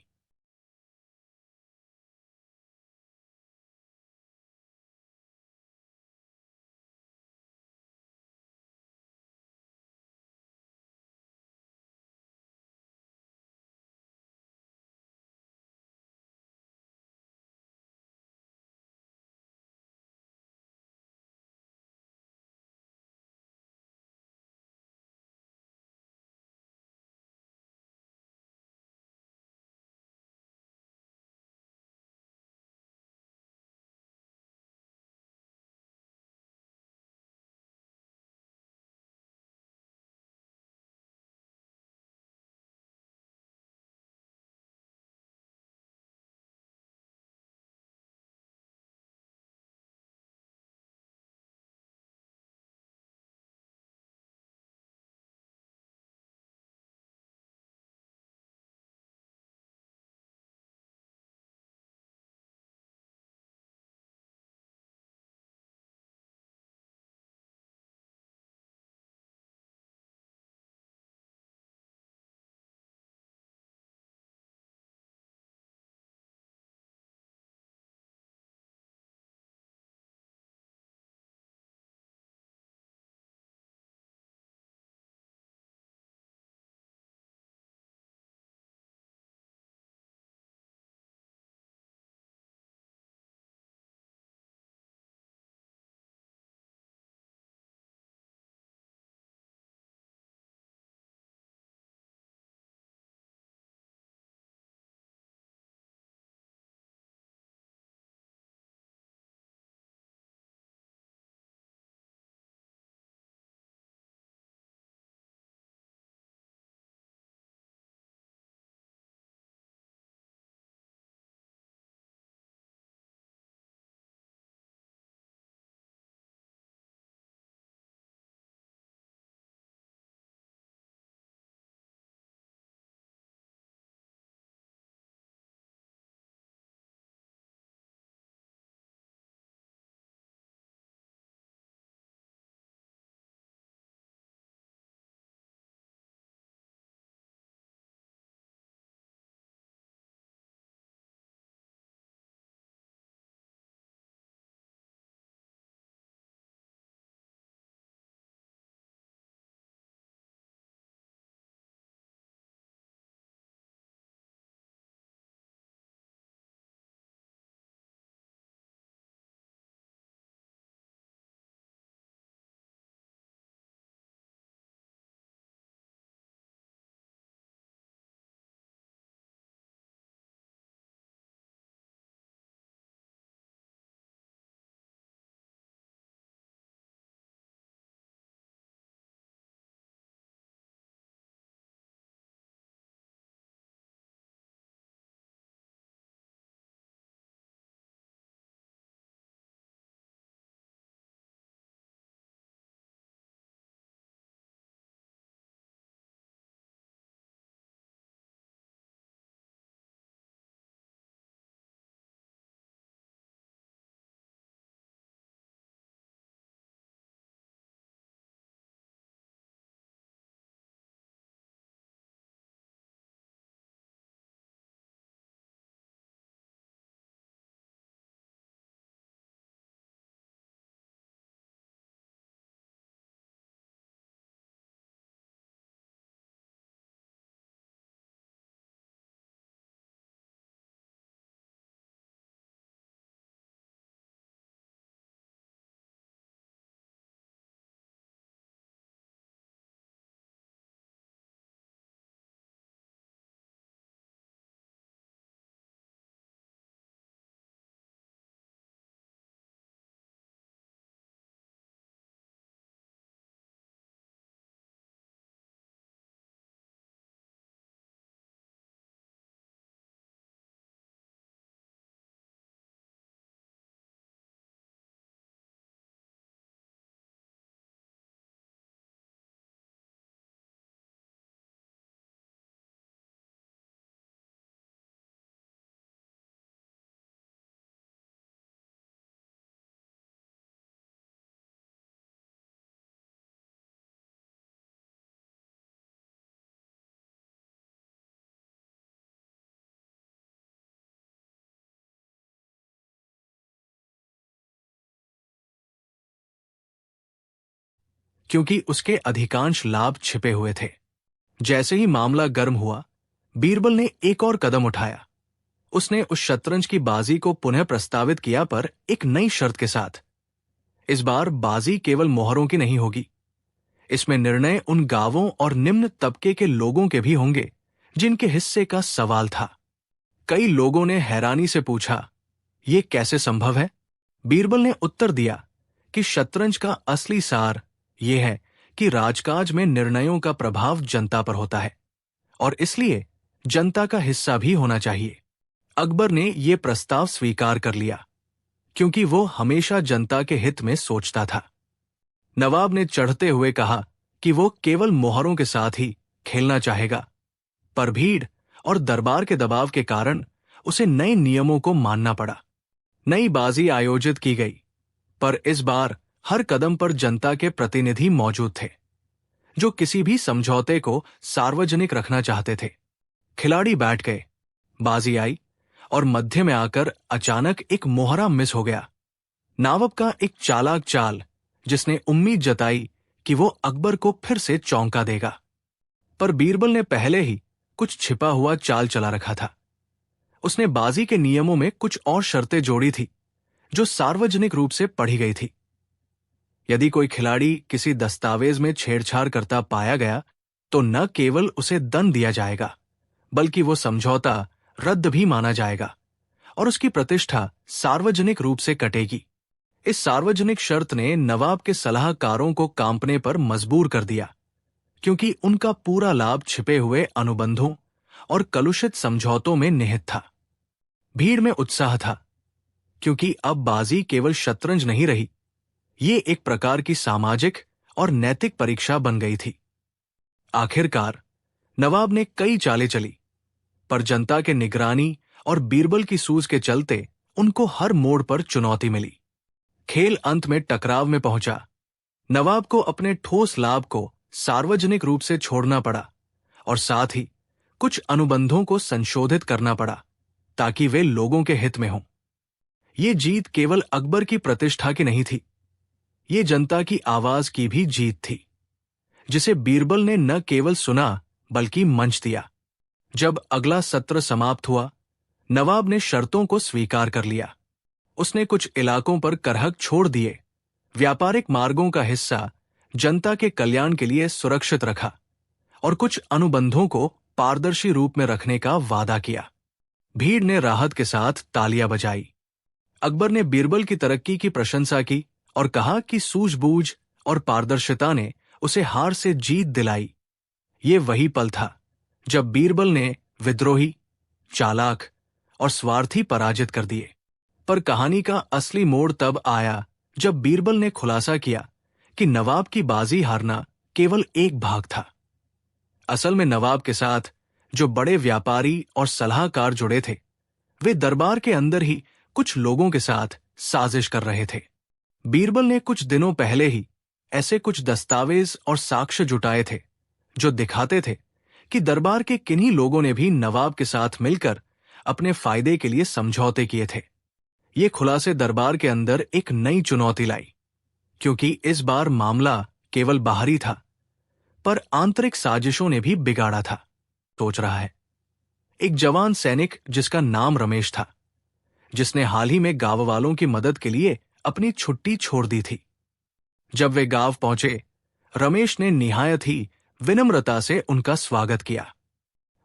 [SPEAKER 1] क्योंकि उसके अधिकांश लाभ छिपे हुए थे। जैसे ही मामला गर्म हुआ, बीरबल ने एक और कदम उठाया। उसने उस शतरंज की बाजी को पुनः प्रस्तावित किया, पर एक नई शर्त के साथ। इस बार बाजी केवल मोहरों की नहीं होगी। इसमें निर्णय उन गांवों और निम्न तबके के लोगों के भी होंगे जिनके हिस्से का सवाल था। कई लोगों ने हैरानी से पूछा, यह कैसे संभव है? बीरबल ने उत्तर दिया कि शतरंज का असली सार यह है कि राजकाज में निर्णयों का प्रभाव जनता पर होता है, और इसलिए जनता का हिस्सा भी होना चाहिए। अकबर ने यह प्रस्ताव स्वीकार कर लिया, क्योंकि वो हमेशा जनता के हित में सोचता था। नवाब ने चढ़ते हुए कहा कि वो केवल मोहरों के साथ ही खेलना चाहेगा, पर भीड़ और दरबार के दबाव के कारण उसे नए नियमों को मानना पड़ा। नई बाजी आयोजित की गई, पर इस बार हर कदम पर जनता के प्रतिनिधि मौजूद थे, जो किसी भी समझौते को सार्वजनिक रखना चाहते थे। खिलाड़ी बैठ गए, बाजी आई, और मध्य में आकर अचानक एक मोहरा मिस हो गया। नवाब का एक चालाक चाल, जिसने उम्मीद जताई कि वो अकबर को फिर से चौंका देगा। पर बीरबल ने पहले ही कुछ छिपा हुआ चाल चला रखा था। उसने बाजी के नियमों में कुछ और शर्तें जोड़ी थी, जो सार्वजनिक रूप से पढ़ी गई थी। यदि कोई खिलाड़ी किसी दस्तावेज में छेड़छाड़ करता पाया गया, तो न केवल उसे दंड दिया जाएगा, बल्कि वो समझौता रद्द भी माना जाएगा और उसकी प्रतिष्ठा सार्वजनिक रूप से कटेगी। इस सार्वजनिक शर्त ने नवाब के सलाहकारों को कांपने पर मजबूर कर दिया, क्योंकि उनका पूरा लाभ छिपे हुए अनुबंधों और कलुषित समझौतों में निहित था। भीड़ में उत्साह था, क्योंकि अब बाजी केवल शतरंज नहीं रही, ये एक प्रकार की सामाजिक और नैतिक परीक्षा बन गई थी। आखिरकार नवाब ने कई चालें चली, पर जनता के निगरानी और बीरबल की सूझ के चलते उनको हर मोड़ पर चुनौती मिली। खेल अंत में टकराव में पहुंचा। नवाब को अपने ठोस लाभ को सार्वजनिक रूप से छोड़ना पड़ा, और साथ ही कुछ अनुबंधों को संशोधित करना पड़ा, ताकि वे लोगों के हित में हों। ये जीत केवल अकबर की प्रतिष्ठा की नहीं थी, ये जनता की आवाज की भी जीत थी, जिसे बीरबल ने न केवल सुना बल्कि मंच दिया। जब अगला सत्र समाप्त हुआ, नवाब ने शर्तों को स्वीकार कर लिया। उसने कुछ इलाकों पर करहक छोड़ दिए, व्यापारिक मार्गों का हिस्सा जनता के कल्याण के लिए सुरक्षित रखा, और कुछ अनुबंधों को पारदर्शी रूप में रखने का वादा किया। भीड़ ने राहत के साथ तालियां बजाई। अकबर ने बीरबल की तरक्की की प्रशंसा की और कहा कि सूझबूझ और पारदर्शिता ने उसे हार से जीत दिलाई। ये वही पल था जब बीरबल ने विद्रोही, चालाक और स्वार्थी पराजित कर दिए। पर कहानी का असली मोड़ तब आया जब बीरबल ने खुलासा किया कि नवाब की बाजी हारना केवल एक भाग था। असल में नवाब के साथ जो बड़े व्यापारी और सलाहकार जुड़े थे, वे दरबार के अंदर ही कुछ लोगों के साथ साजिश कर रहे थे। बीरबल ने कुछ दिनों पहले ही ऐसे कुछ दस्तावेज और साक्ष्य जुटाए थे, जो दिखाते थे कि दरबार के किन्हीं लोगों ने भी नवाब के साथ मिलकर अपने फायदे के लिए समझौते किए थे। ये खुलासे दरबार के अंदर एक नई चुनौती लाई, क्योंकि इस बार मामला केवल बाहरी था, पर आंतरिक साजिशों ने भी बिगाड़ा था। सोच रहा है एक जवान सैनिक जिसका नाम रमेश था, जिसने हाल ही में गांव वालों की मदद के लिए अपनी छुट्टी छोड़ दी थी। जब वे गांव पहुंचे, रमेश ने निहायत ही विनम्रता से उनका स्वागत किया।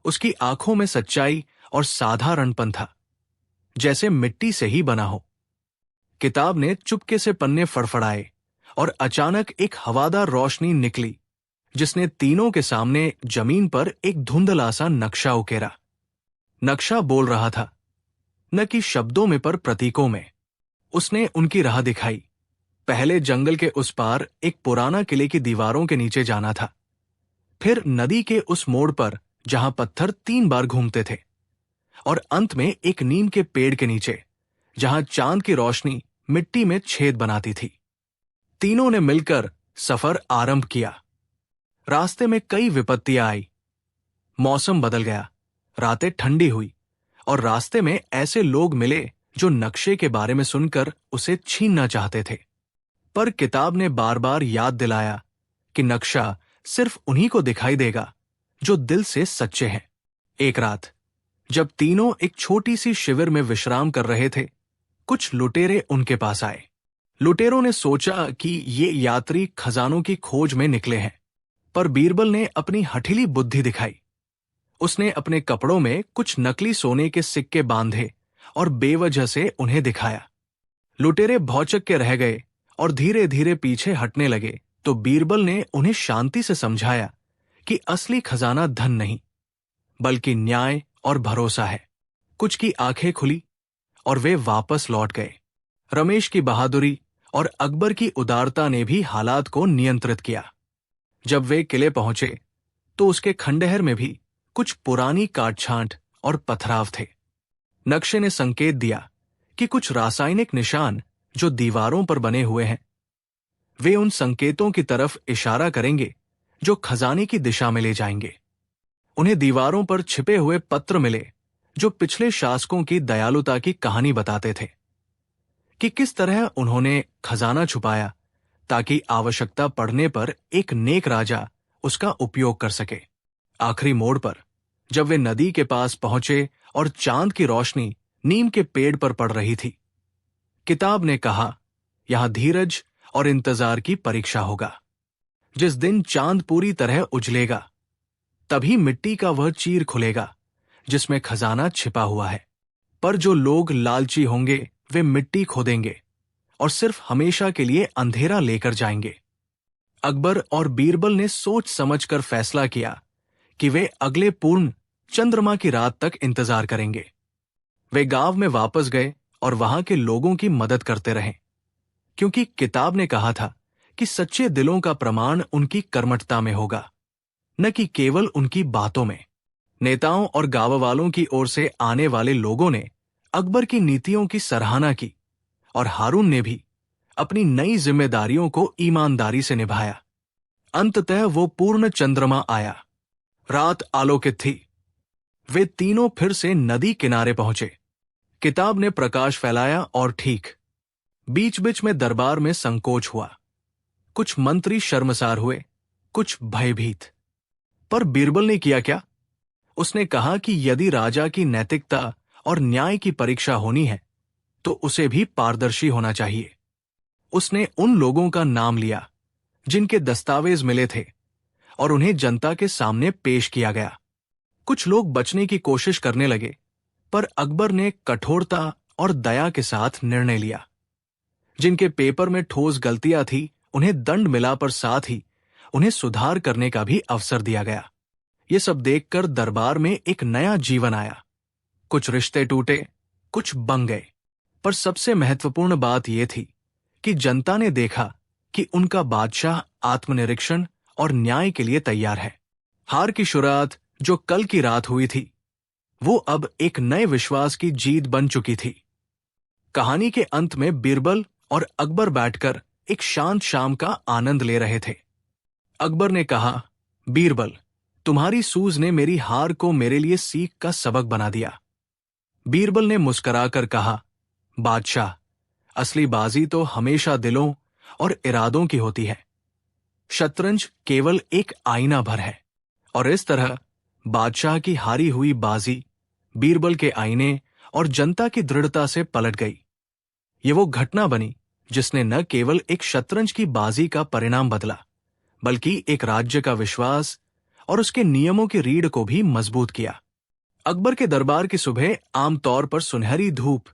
[SPEAKER 1] उसकी आंखों में सच्चाई और साधारणपन था, जैसे मिट्टी से ही बना हो। किताब ने चुपके से पन्ने फड़फड़ाए और अचानक एक हवादार रोशनी निकली, जिसने तीनों के सामने जमीन पर एक धुंधला सा नक्शा उकेरा। नक्शा बोल रहा था, न कि शब्दों में पर प्रतीकों में। उसने उनकी राह दिखाई। पहले जंगल के उस पार एक पुराना किले की दीवारों के नीचे जाना था, फिर नदी के उस मोड़ पर जहां पत्थर 3 बार घूमते थे, और अंत में एक नीम के पेड़ के नीचे जहां चांद की रोशनी मिट्टी में छेद बनाती थी। तीनों ने मिलकर सफर आरंभ किया। रास्ते में कई विपत्तियां आई। मौसम बदल गया, रातें ठंडी हुई, और रास्ते में ऐसे लोग मिले जो नक्शे के बारे में सुनकर उसे छीनना चाहते थे। पर किताब ने बार बार याद दिलाया कि नक्शा सिर्फ उन्हीं को दिखाई देगा जो दिल से सच्चे हैं। एक रात जब तीनों एक छोटी सी शिविर में विश्राम कर रहे थे, कुछ लुटेरे उनके पास आए। लुटेरों ने सोचा कि ये यात्री खजानों की खोज में निकले हैं, पर बीरबल ने अपनी हठीली बुद्धि दिखाई। उसने अपने कपड़ों में कुछ नकली सोने के सिक्के बांधे और बेवजह से उन्हें दिखाया। लुटेरे भौचक के रह गए और धीरे धीरे पीछे हटने लगे, तो बीरबल ने उन्हें शांति से समझाया कि असली खजाना धन नहीं, बल्कि न्याय और भरोसा है। कुछ की आंखें खुली और वे वापस लौट गए। रमेश की बहादुरी और अकबर की उदारता ने भी हालात को नियंत्रित किया। जब वे किले पहुंचे तो उसके खंडहर में भी कुछ पुरानी काटछांट और पथराव थे। नक्शे ने संकेत दिया कि कुछ रासायनिक निशान जो दीवारों पर बने हुए हैं, वे उन संकेतों की तरफ इशारा करेंगे जो खजाने की दिशा में ले जाएंगे। उन्हें दीवारों पर छिपे हुए पत्र मिले जो पिछले शासकों की दयालुता की कहानी बताते थे कि किस तरह उन्होंने खजाना छुपाया ताकि आवश्यकता पड़ने पर एक नेक राजा उसका उपयोग कर सके। आखिरी मोड़ पर जब वे नदी के पास पहुंचे और चांद की रोशनी नीम के पेड़ पर पड़ रही थी, किताब ने कहा, यहां धीरज और इंतजार की परीक्षा होगा। जिस दिन चांद पूरी तरह उजलेगा, तभी मिट्टी का वह चीर खुलेगा जिसमें खजाना छिपा हुआ है। पर जो लोग लालची होंगे वे मिट्टी खोदेंगे और सिर्फ हमेशा के लिए अंधेरा लेकर जाएंगे। अकबर और बीरबल ने सोच समझकर फैसला किया कि वे अगले पूर्ण चंद्रमा की रात तक इंतजार करेंगे। वे गांव में वापस गए और वहां के लोगों की मदद करते रहे, क्योंकि किताब ने कहा था कि सच्चे दिलों का प्रमाण उनकी कर्मठता में होगा, न कि केवल उनकी बातों में। नेताओं और गांव वालों की ओर से आने वाले लोगों ने अकबर की नीतियों की सराहना की और हारून ने भी अपनी नई जिम्मेदारियों को ईमानदारी से निभाया। अंततः वो पूर्ण चंद्रमा आया। रात आलोकित थी। वे तीनों फिर से नदी किनारे पहुंचे। किताब ने प्रकाश फैलाया और ठीक बीच बीच में दरबार में संकोच हुआ। कुछ मंत्री शर्मसार हुए, कुछ भयभीत। पर बीरबल ने किया क्या? उसने कहा कि यदि राजा की नैतिकता और न्याय की परीक्षा होनी है तो उसे भी पारदर्शी होना चाहिए। उसने उन लोगों का नाम लिया जिनके दस्तावेज मिले थे और उन्हें जनता के सामने पेश किया गया। कुछ लोग बचने की कोशिश करने लगे, पर अकबर ने कठोरता और दया के साथ निर्णय लिया। जिनके पेपर में ठोस गलतियां थी उन्हें दंड मिला, पर साथ ही उन्हें सुधार करने का भी अवसर दिया गया। ये सब देखकर दरबार में एक नया जीवन आया। कुछ रिश्ते टूटे, कुछ बन गए, पर सबसे महत्वपूर्ण बात यह थी कि जनता ने देखा कि उनका बादशाह आत्मनिरीक्षण और न्याय के लिए तैयार है। हार की शुरुआत जो कल की रात हुई थी, वो अब एक नए विश्वास की जीत बन चुकी थी। कहानी के अंत में बीरबल और अकबर बैठकर एक शांत शाम का आनंद ले रहे थे। अकबर ने कहा, बीरबल, तुम्हारी सूझ ने मेरी हार को मेरे लिए सीख का सबक बना दिया। बीरबल ने मुस्कुराकर कहा, बादशाह, असली बाजी तो हमेशा दिलों और इरादों की होती है। शतरंज केवल एक आईना भर है। और इस तरह बादशाह की हारी हुई बाजी बीरबल के आईने और जनता की दृढ़ता से पलट गई। ये वो घटना बनी जिसने न केवल एक शतरंज की बाजी का परिणाम बदला, बल्कि एक राज्य का विश्वास और उसके नियमों की रीढ़ को भी मजबूत किया। अकबर के दरबार की सुबह आमतौर पर सुनहरी धूप,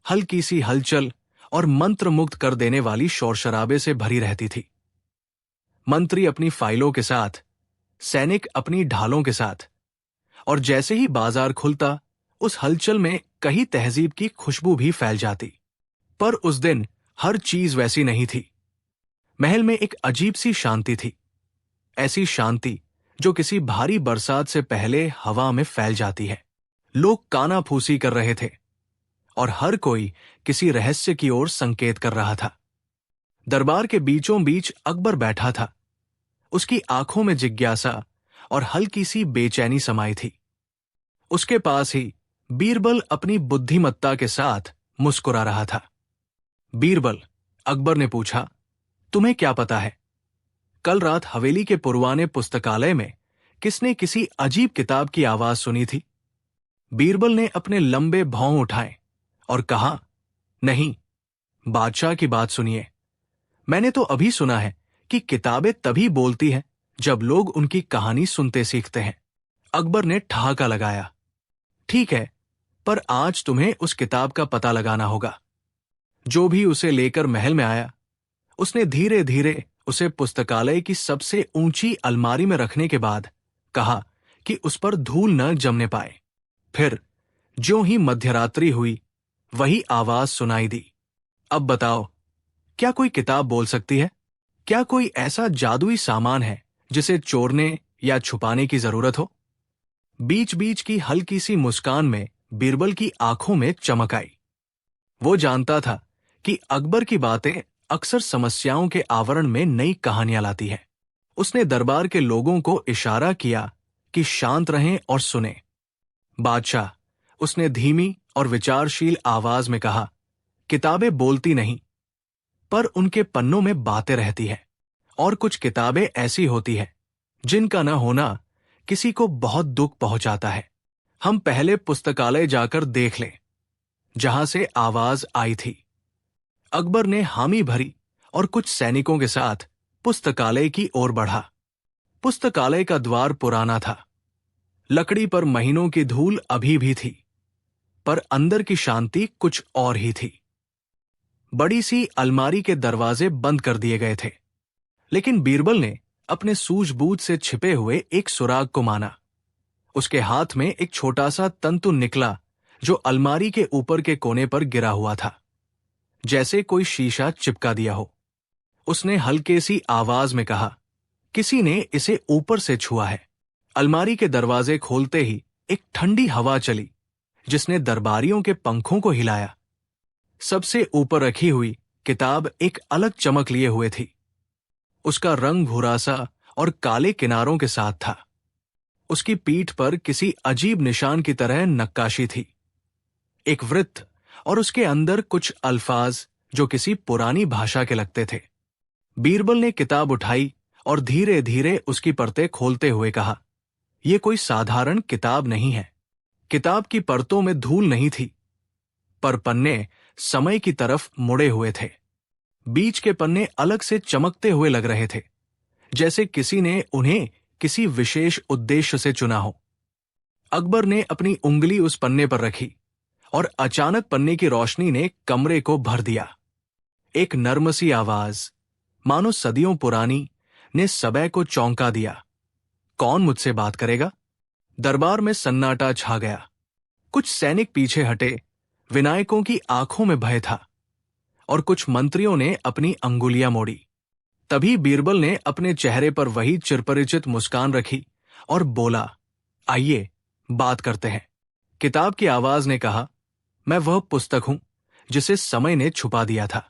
[SPEAKER 1] हल्की सी हलचल और मंत्र मुक्त कर देने वाली शोर शराबे से भरी रहती थी। मंत्री अपनी फाइलों के साथ, सैनिक अपनी ढालों के साथ, और जैसे ही बाजार खुलता उस हलचल में कहीं तहजीब की खुशबू भी फैल जाती। पर उस दिन हर चीज वैसी नहीं थी। महल में एक अजीब सी शांति थी, ऐसी शांति जो किसी भारी बरसात से पहले हवा में फैल जाती है। लोग कानाफूसी कर रहे थे और हर कोई किसी रहस्य की ओर संकेत कर रहा था। दरबार के बीचों बीच अकबर बैठा था। उसकी आंखों में जिज्ञासा और हल्की सी बेचैनी समाई थी। उसके पास ही बीरबल अपनी बुद्धिमत्ता के साथ मुस्कुरा रहा था। बीरबल, अकबर ने पूछा, तुम्हें क्या पता है? कल रात हवेली के पुरवाने पुस्तकालय में किसने किसी अजीब किताब की आवाज सुनी थी? बीरबल ने अपने लंबे भौं उठाए और कहा, नहीं, बादशाह की बात सुनिए। मैंने तो अभी सुना है कि किताबें तभी बोलती हैं जब लोग उनकी कहानी सुनते सीखते हैं। अकबर ने ठहाका लगाया। ठीक है, पर आज तुम्हें उस किताब का पता लगाना होगा। जो भी उसे लेकर महल में आया, उसने धीरे धीरे उसे पुस्तकालय की सबसे ऊंची अलमारी में रखने के बाद कहा कि उस पर धूल न जमने पाए। फिर ज्यों ही मध्यरात्रि हुई, वही आवाज सुनाई दी। अब बताओ, क्या कोई किताब बोल सकती है? क्या कोई ऐसा जादुई सामान है जिसे चोरने या छुपाने की जरूरत हो? बीच बीच की हल्की सी मुस्कान में बीरबल की आंखों में चमक आई। वो जानता था कि अकबर की बातें अक्सर समस्याओं के आवरण में नई कहानियां लाती हैं। उसने दरबार के लोगों को इशारा किया कि शांत रहें और सुने। बादशाह, उसने धीमी और विचारशील आवाज में कहा, किताबें बोलती नहीं, पर उनके पन्नों में बातें रहती हैं। और कुछ किताबें ऐसी होती हैं जिनका न होना किसी को बहुत दुख पहुंचाता है। हम पहले पुस्तकालय जाकर देख लें जहां से आवाज आई थी। अकबर ने हामी भरी और कुछ सैनिकों के साथ पुस्तकालय की ओर बढ़ा। पुस्तकालय का द्वार पुराना था। लकड़ी पर महीनों की धूल अभी भी थी, पर अंदर की शांति कुछ और ही थी। बड़ी सी अलमारी के दरवाजे बंद कर दिए गए थे, लेकिन बीरबल ने अपने सूझबूझ से छिपे हुए एक सुराग को माना। उसके हाथ में एक छोटा सा तंतु निकला जो अलमारी के ऊपर के कोने पर गिरा हुआ था, जैसे कोई शीशा चिपका दिया हो। उसने हल्के सी आवाज में कहा, किसी ने इसे ऊपर से छुआ है। अलमारी के दरवाजे खोलते ही एक ठंडी हवा चली जिसने दरबारियों के पंखों को हिलाया। सबसे ऊपर रखी हुई किताब एक अलग चमक लिए हुए थी। उसका रंग भूरासा और काले किनारों के साथ था। उसकी पीठ पर किसी अजीब निशान की तरह नक्काशी थी, एक वृत्त, और उसके अंदर कुछ अल्फाज जो किसी पुरानी भाषा के लगते थे। बीरबल ने किताब उठाई और धीरे धीरे उसकी परतें खोलते हुए कहा, यह कोई साधारण किताब नहीं है। किताब की परतों में धूल नहीं थी, पर पन्ने समय की तरफ मुड़े हुए थे। बीच के पन्ने अलग से चमकते हुए लग रहे थे, जैसे किसी ने उन्हें किसी विशेष उद्देश्य से चुना हो। अकबर ने अपनी उंगली उस पन्ने पर रखी और अचानक पन्ने की रोशनी ने कमरे को भर दिया। एक नर्म सी आवाज, मानो सदियों पुरानी, ने सबे को चौंका दिया। कौन मुझसे बात करेगा? दरबार में सन्नाटा छा गया। कुछ सैनिक पीछे हटे, विनायकों की आंखों में भय था, और कुछ मंत्रियों ने अपनी अंगुलियां मोड़ी। तभी बीरबल ने अपने चेहरे पर वही चिरपरिचित मुस्कान रखी और बोला, आइए बात करते हैं। किताब की आवाज ने कहा, मैं वह पुस्तक हूं जिसे समय ने छुपा दिया था।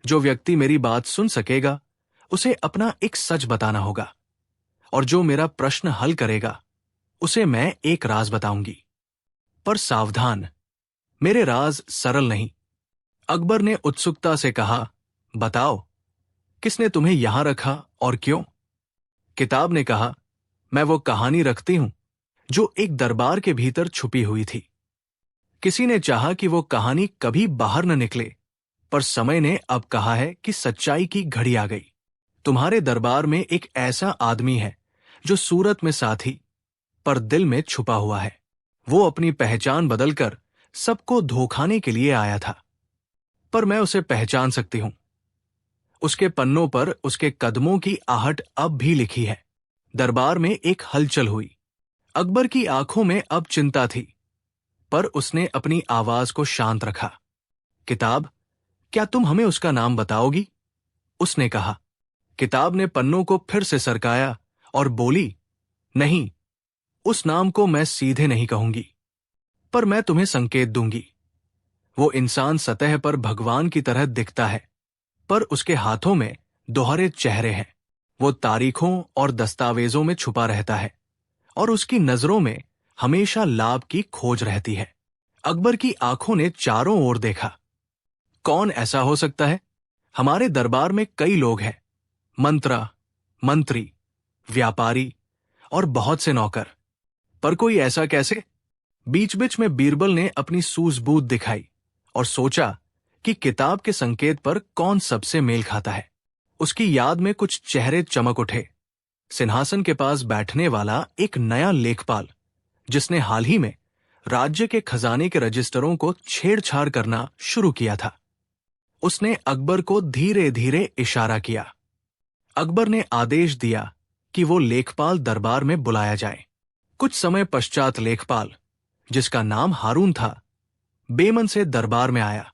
[SPEAKER 1] जो व्यक्ति मेरी बात सुन सकेगा उसे अपना एक सच बताना होगा, और जो मेरा प्रश्न हल करेगा उसे मैं एक राज बताऊंगी। पर सावधान, मेरे राज सरल नहीं। अकबर ने उत्सुकता से कहा, बताओ, किसने तुम्हें यहां रखा और क्यों? किताब ने कहा, मैं वो कहानी रखती हूं जो एक दरबार के भीतर छुपी हुई थी। किसी ने चाहा कि वो कहानी कभी बाहर न निकले, पर समय ने अब कहा है कि सच्चाई की घड़ी आ गई। तुम्हारे दरबार में एक ऐसा आदमी है जो सूरत में साथी, पर दिल में छुपा हुआ है। वो अपनी पहचान बदलकर सबको धोखाने के लिए आया था, पर मैं उसे पहचान सकती हूं। उसके पन्नों पर उसके कदमों की आहट अब भी लिखी है। दरबार में एक हलचल हुई। अकबर की आंखों में अब चिंता थी, पर उसने अपनी आवाज को शांत रखा। किताब, क्या तुम हमें उसका नाम बताओगी? उसने कहा। किताब ने पन्नों को फिर से सरकाया और बोली, नहीं, उस नाम को मैं सीधे नहीं कहूंगी, पर मैं तुम्हें संकेत दूंगी। वो इंसान सतह पर भगवान की तरह दिखता है, पर उसके हाथों में दोहरे चेहरे हैं। वो तारीखों और दस्तावेजों में छुपा रहता है, और उसकी नजरों में हमेशा लाभ की खोज रहती है। अकबर की आंखों ने चारों ओर देखा। कौन ऐसा हो सकता है? हमारे दरबार में कई लोग हैं, मंत्रा, मंत्री, व्यापारी और बहुत से नौकर। पर कोई ऐसा कैसे? बीच बीच में बीरबल ने अपनी सूझबूझ दिखाई और सोचा कि किताब के संकेत पर कौन सबसे मेल खाता है। उसकी याद में कुछ चेहरे चमक उठे। सिंहासन के पास बैठने वाला एक नया लेखपाल, जिसने हाल ही में राज्य के खजाने के रजिस्टरों को छेड़छाड़ करना शुरू किया था। उसने अकबर को धीरे धीरे इशारा किया। अकबर ने आदेश दिया कि वो लेखपाल दरबार में बुलाया जाए। कुछ समय पश्चात लेखपाल, जिसका नाम हारून था, बेमन से दरबार में आया।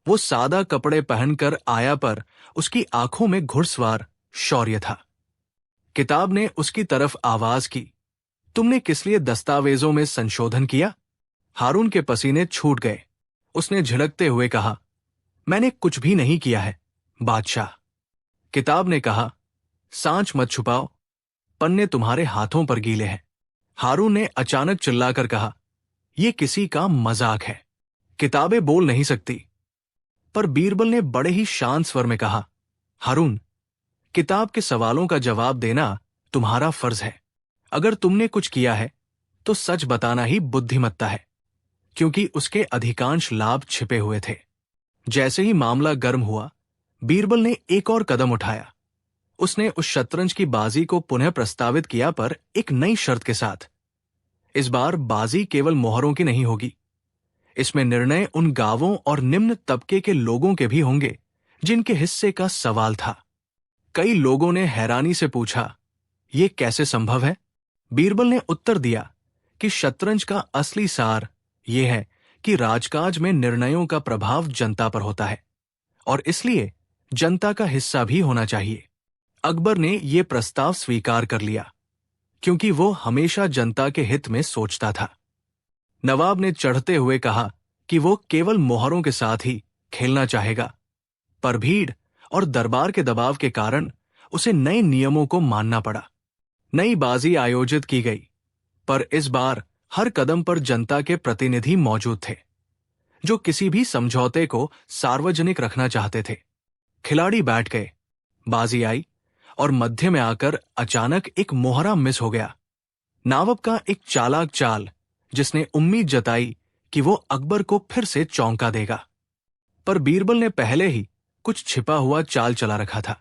[SPEAKER 1] वो सादा कपड़े पहनकर आया, पर उसकी आंखों में घुड़सवार शौर्य था। किताब ने उसकी तरफ आवाज की, तुमने किस लिए दस्तावेजों में संशोधन किया? हारून के पसीने छूट गए। उसने झिड़कते हुए कहा, मैंने कुछ भी नहीं किया है बादशाह। किताब ने कहा, सांच मत छुपाओ, पन्ने तुम्हारे हाथों पर गीले हैं। हारून ने अचानक चिल्लाकर कहा, यह किसी का मजाक है। किताबें बोल नहीं सकती। पर बीरबल ने बड़े ही शांत स्वर में कहा, हारून, किताब के सवालों का जवाब देना तुम्हारा फर्ज है। अगर तुमने कुछ किया है तो सच बताना ही बुद्धिमत्ता है, क्योंकि उसके अधिकांश लाभ छिपे हुए थे। जैसे ही मामला गर्म हुआ, बीरबल ने एक और कदम उठाया। उसने उस शतरंज की बाजी को पुनः प्रस्तावित किया, पर एक नई शर्त के साथ। इस बार बाजी केवल मोहरों की नहीं होगी। इसमें निर्णय उन गांवों और निम्न तबके के लोगों के भी होंगे जिनके हिस्से का सवाल था। कई लोगों ने हैरानी से पूछा, यह कैसे संभव है? बीरबल ने उत्तर दिया कि शतरंज का असली सार यह है कि राजकाज में निर्णयों का प्रभाव जनता पर होता है, और इसलिए जनता का हिस्सा भी होना चाहिए। अकबर ने यह प्रस्ताव स्वीकार कर लिया, क्योंकि वो हमेशा जनता के हित में सोचता था। नवाब ने चढ़ते हुए कहा कि वो केवल मोहरों के साथ ही खेलना चाहेगा, पर भीड़ और दरबार के दबाव के कारण उसे नए नियमों को मानना पड़ा। नई बाजी आयोजित की गई, पर इस बार हर कदम पर जनता के प्रतिनिधि मौजूद थे, जो किसी भी समझौते को सार्वजनिक रखना चाहते थे। खिलाड़ी बैठ गए, बाजी आई, और मध्य में आकर अचानक एक मोहरा मिस हो गया। नावब का एक चालाक चाल, जिसने उम्मीद जताई कि वो अकबर को फिर से चौंका देगा। पर बीरबल ने पहले ही कुछ छिपा हुआ चाल चला रखा था।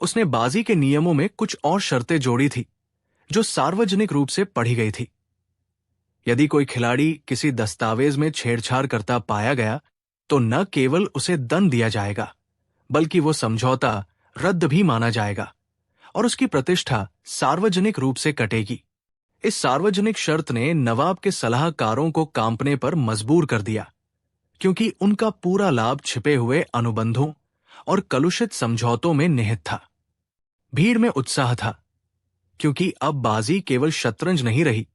[SPEAKER 1] उसने बाजी के नियमों में कुछ और शर्तें जोड़ी थी, जो सार्वजनिक रूप से पढ़ी गई थी। यदि कोई खिलाड़ी किसी दस्तावेज में छेड़छाड़ करता पाया गया, तो न केवल उसे दंड दिया जाएगा, बल्कि वो समझौता रद्द भी माना जाएगा और उसकी प्रतिष्ठा सार्वजनिक रूप से कटेगी। इस सार्वजनिक शर्त ने नवाब के सलाहकारों को कांपने पर मजबूर कर दिया, क्योंकि उनका पूरा लाभ छिपे हुए अनुबंधों और कलुषित समझौतों में निहित था। भीड़ में उत्साह था, क्योंकि अब बाजी केवल शतरंज नहीं रही,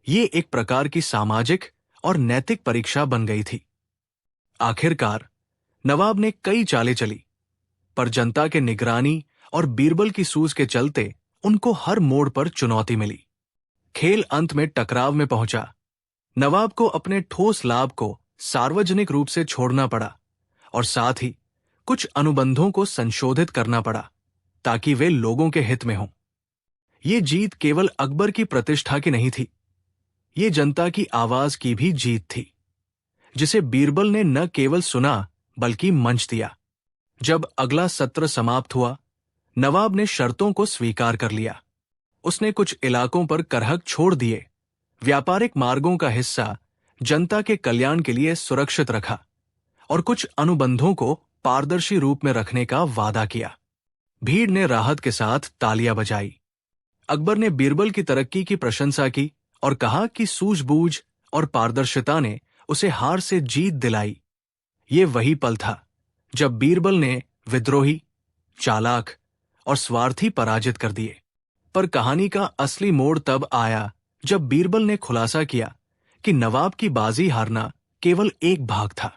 [SPEAKER 1] ये एक प्रकार की सामाजिक और नैतिक परीक्षा बन गई थी। आखिरकार नवाब ने कई चालें चली, पर जनता के निगरानी और बीरबल की सूझ के चलते उनको हर मोड़ पर चुनौती मिली। खेल अंत में टकराव में पहुंचा। नवाब को अपने ठोस लाभ को सार्वजनिक रूप से छोड़ना पड़ा, और साथ ही कुछ अनुबंधों को संशोधित करना पड़ा, ताकि वे लोगों के हित में हों। ये जीत केवल अकबर की प्रतिष्ठा की नहीं थी, ये जनता की आवाज की भी जीत थी, जिसे बीरबल ने न केवल सुना बल्कि मंच दिया। जब अगला सत्र समाप्त हुआ, नवाब ने शर्तों को स्वीकार कर लिया। उसने कुछ इलाकों पर करहक छोड़ दिए, व्यापारिक मार्गों का हिस्सा जनता के कल्याण के लिए सुरक्षित रखा, और कुछ अनुबंधों को पारदर्शी रूप में रखने का वादा किया। भीड़ ने राहत के साथ तालियां बजाई। अकबर ने बीरबल की तरक्की की प्रशंसा की और कहा कि सूझबूझ और पारदर्शिता ने उसे हार से जीत दिलाई। ये वही पल था जब बीरबल ने विद्रोही, चालाक और स्वार्थी पराजित कर दिए। पर कहानी का असली मोड़ तब आया जब बीरबल ने खुलासा किया कि नवाब की बाजी हारना केवल एक भाग था।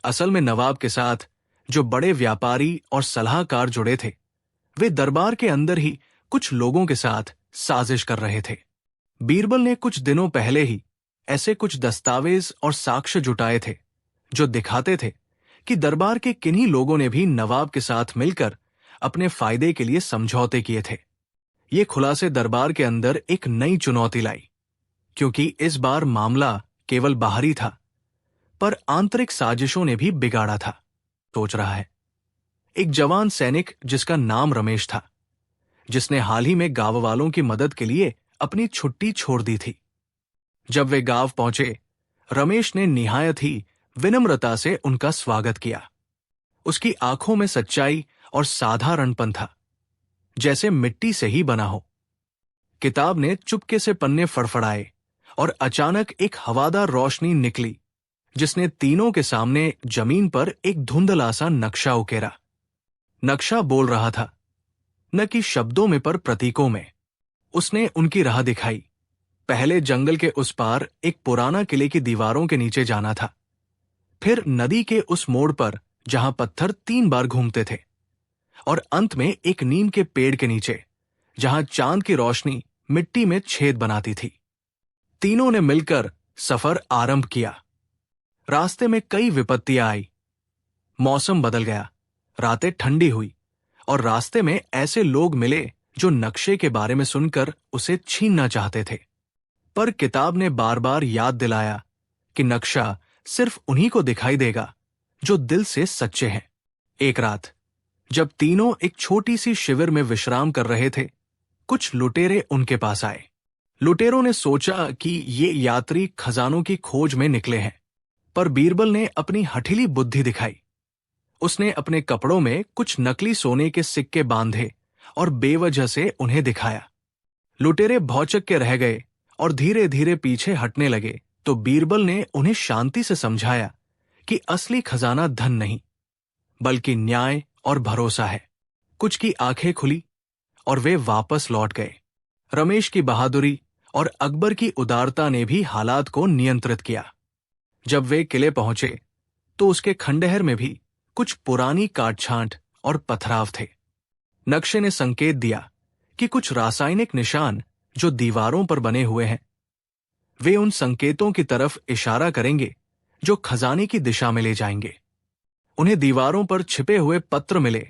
[SPEAKER 1] असल में नवाब के साथ जो बड़े व्यापारी और सलाहकार जुड़े थे, वे दरबार के अंदर ही कुछ लोगों के साथ साजिश कर रहे थे। बीरबल ने कुछ दिनों पहले ही ऐसे कुछ दस्तावेज और साक्ष्य जुटाए थे, जो दिखाते थे कि दरबार के किन्हीं लोगों ने भी नवाब के साथ मिलकर अपने फायदे के लिए समझौते किए थे। ये खुलासे दरबार के अंदर एक नई चुनौती लाई, क्योंकि इस बार मामला केवल बाहरी था, पर आंतरिक साजिशों ने भी बिगाड़ा था। सोच रहा है एक जवान सैनिक जिसका नाम रमेश था, जिसने हाल ही में गांव वालों की मदद के लिए अपनी छुट्टी छोड़ दी थी। जब वे गांव पहुंचे, रमेश ने निहायत ही विनम्रता से उनका स्वागत किया। उसकी आंखों में सच्चाई और साधारणपन था, जैसे मिट्टी से ही बना हो। किताब ने चुपके से पन्ने फड़फड़ाए और अचानक एक हवादार रोशनी निकली, जिसने तीनों के सामने जमीन पर एक धुंधला सा नक्शा उकेरा। नक्शा बोल रहा था, न कि शब्दों में पर प्रतीकों में। उसने उनकी राह दिखाई। पहले जंगल के उस पार एक पुराना किले की दीवारों के नीचे जाना था, फिर नदी के उस मोड़ पर जहां पत्थर 3 बार घूमते थे, और अंत में एक नीम के पेड़ के नीचे जहां चांद की रोशनी मिट्टी में छेद बनाती थी। तीनों ने मिलकर सफर आरंभ किया। रास्ते में कई विपत्तियां आई। मौसम बदल गया, रातें ठंडी हुई, और रास्ते में ऐसे लोग मिले जो नक्शे के बारे में सुनकर उसे छीनना चाहते थे। पर किताब ने बार बार याद दिलाया कि नक्शा सिर्फ उन्हीं को दिखाई देगा जो दिल से सच्चे हैं। एक रात जब तीनों एक छोटी सी शिविर में विश्राम कर रहे थे, कुछ लुटेरे उनके पास आए। लुटेरों ने सोचा कि ये यात्री खजानों की खोज में निकले हैं, पर बीरबल ने अपनी हठीली बुद्धि दिखाई। उसने अपने कपड़ों में कुछ नकली सोने के सिक्के बांधे और बेवजह से उन्हें दिखाया। लुटेरे भौचक के रह गए और धीरे धीरे पीछे हटने लगे, तो बीरबल ने उन्हें शांति से समझाया कि असली खजाना धन नहीं, बल्कि न्याय और भरोसा है। कुछ की आंखें खुली और वे वापस लौट गए। रमेश की बहादुरी और अकबर की उदारता ने भी हालात को नियंत्रित किया। जब वे किले पहुंचे तो उसके खंडहर में भी कुछ पुरानी काटछांट और पथराव थे। नक्शे ने संकेत दिया कि कुछ रासायनिक निशान जो दीवारों पर बने हुए हैं, वे उन संकेतों की तरफ इशारा करेंगे जो खजाने की दिशा में ले जाएंगे। उन्हें दीवारों पर छिपे हुए पत्र मिले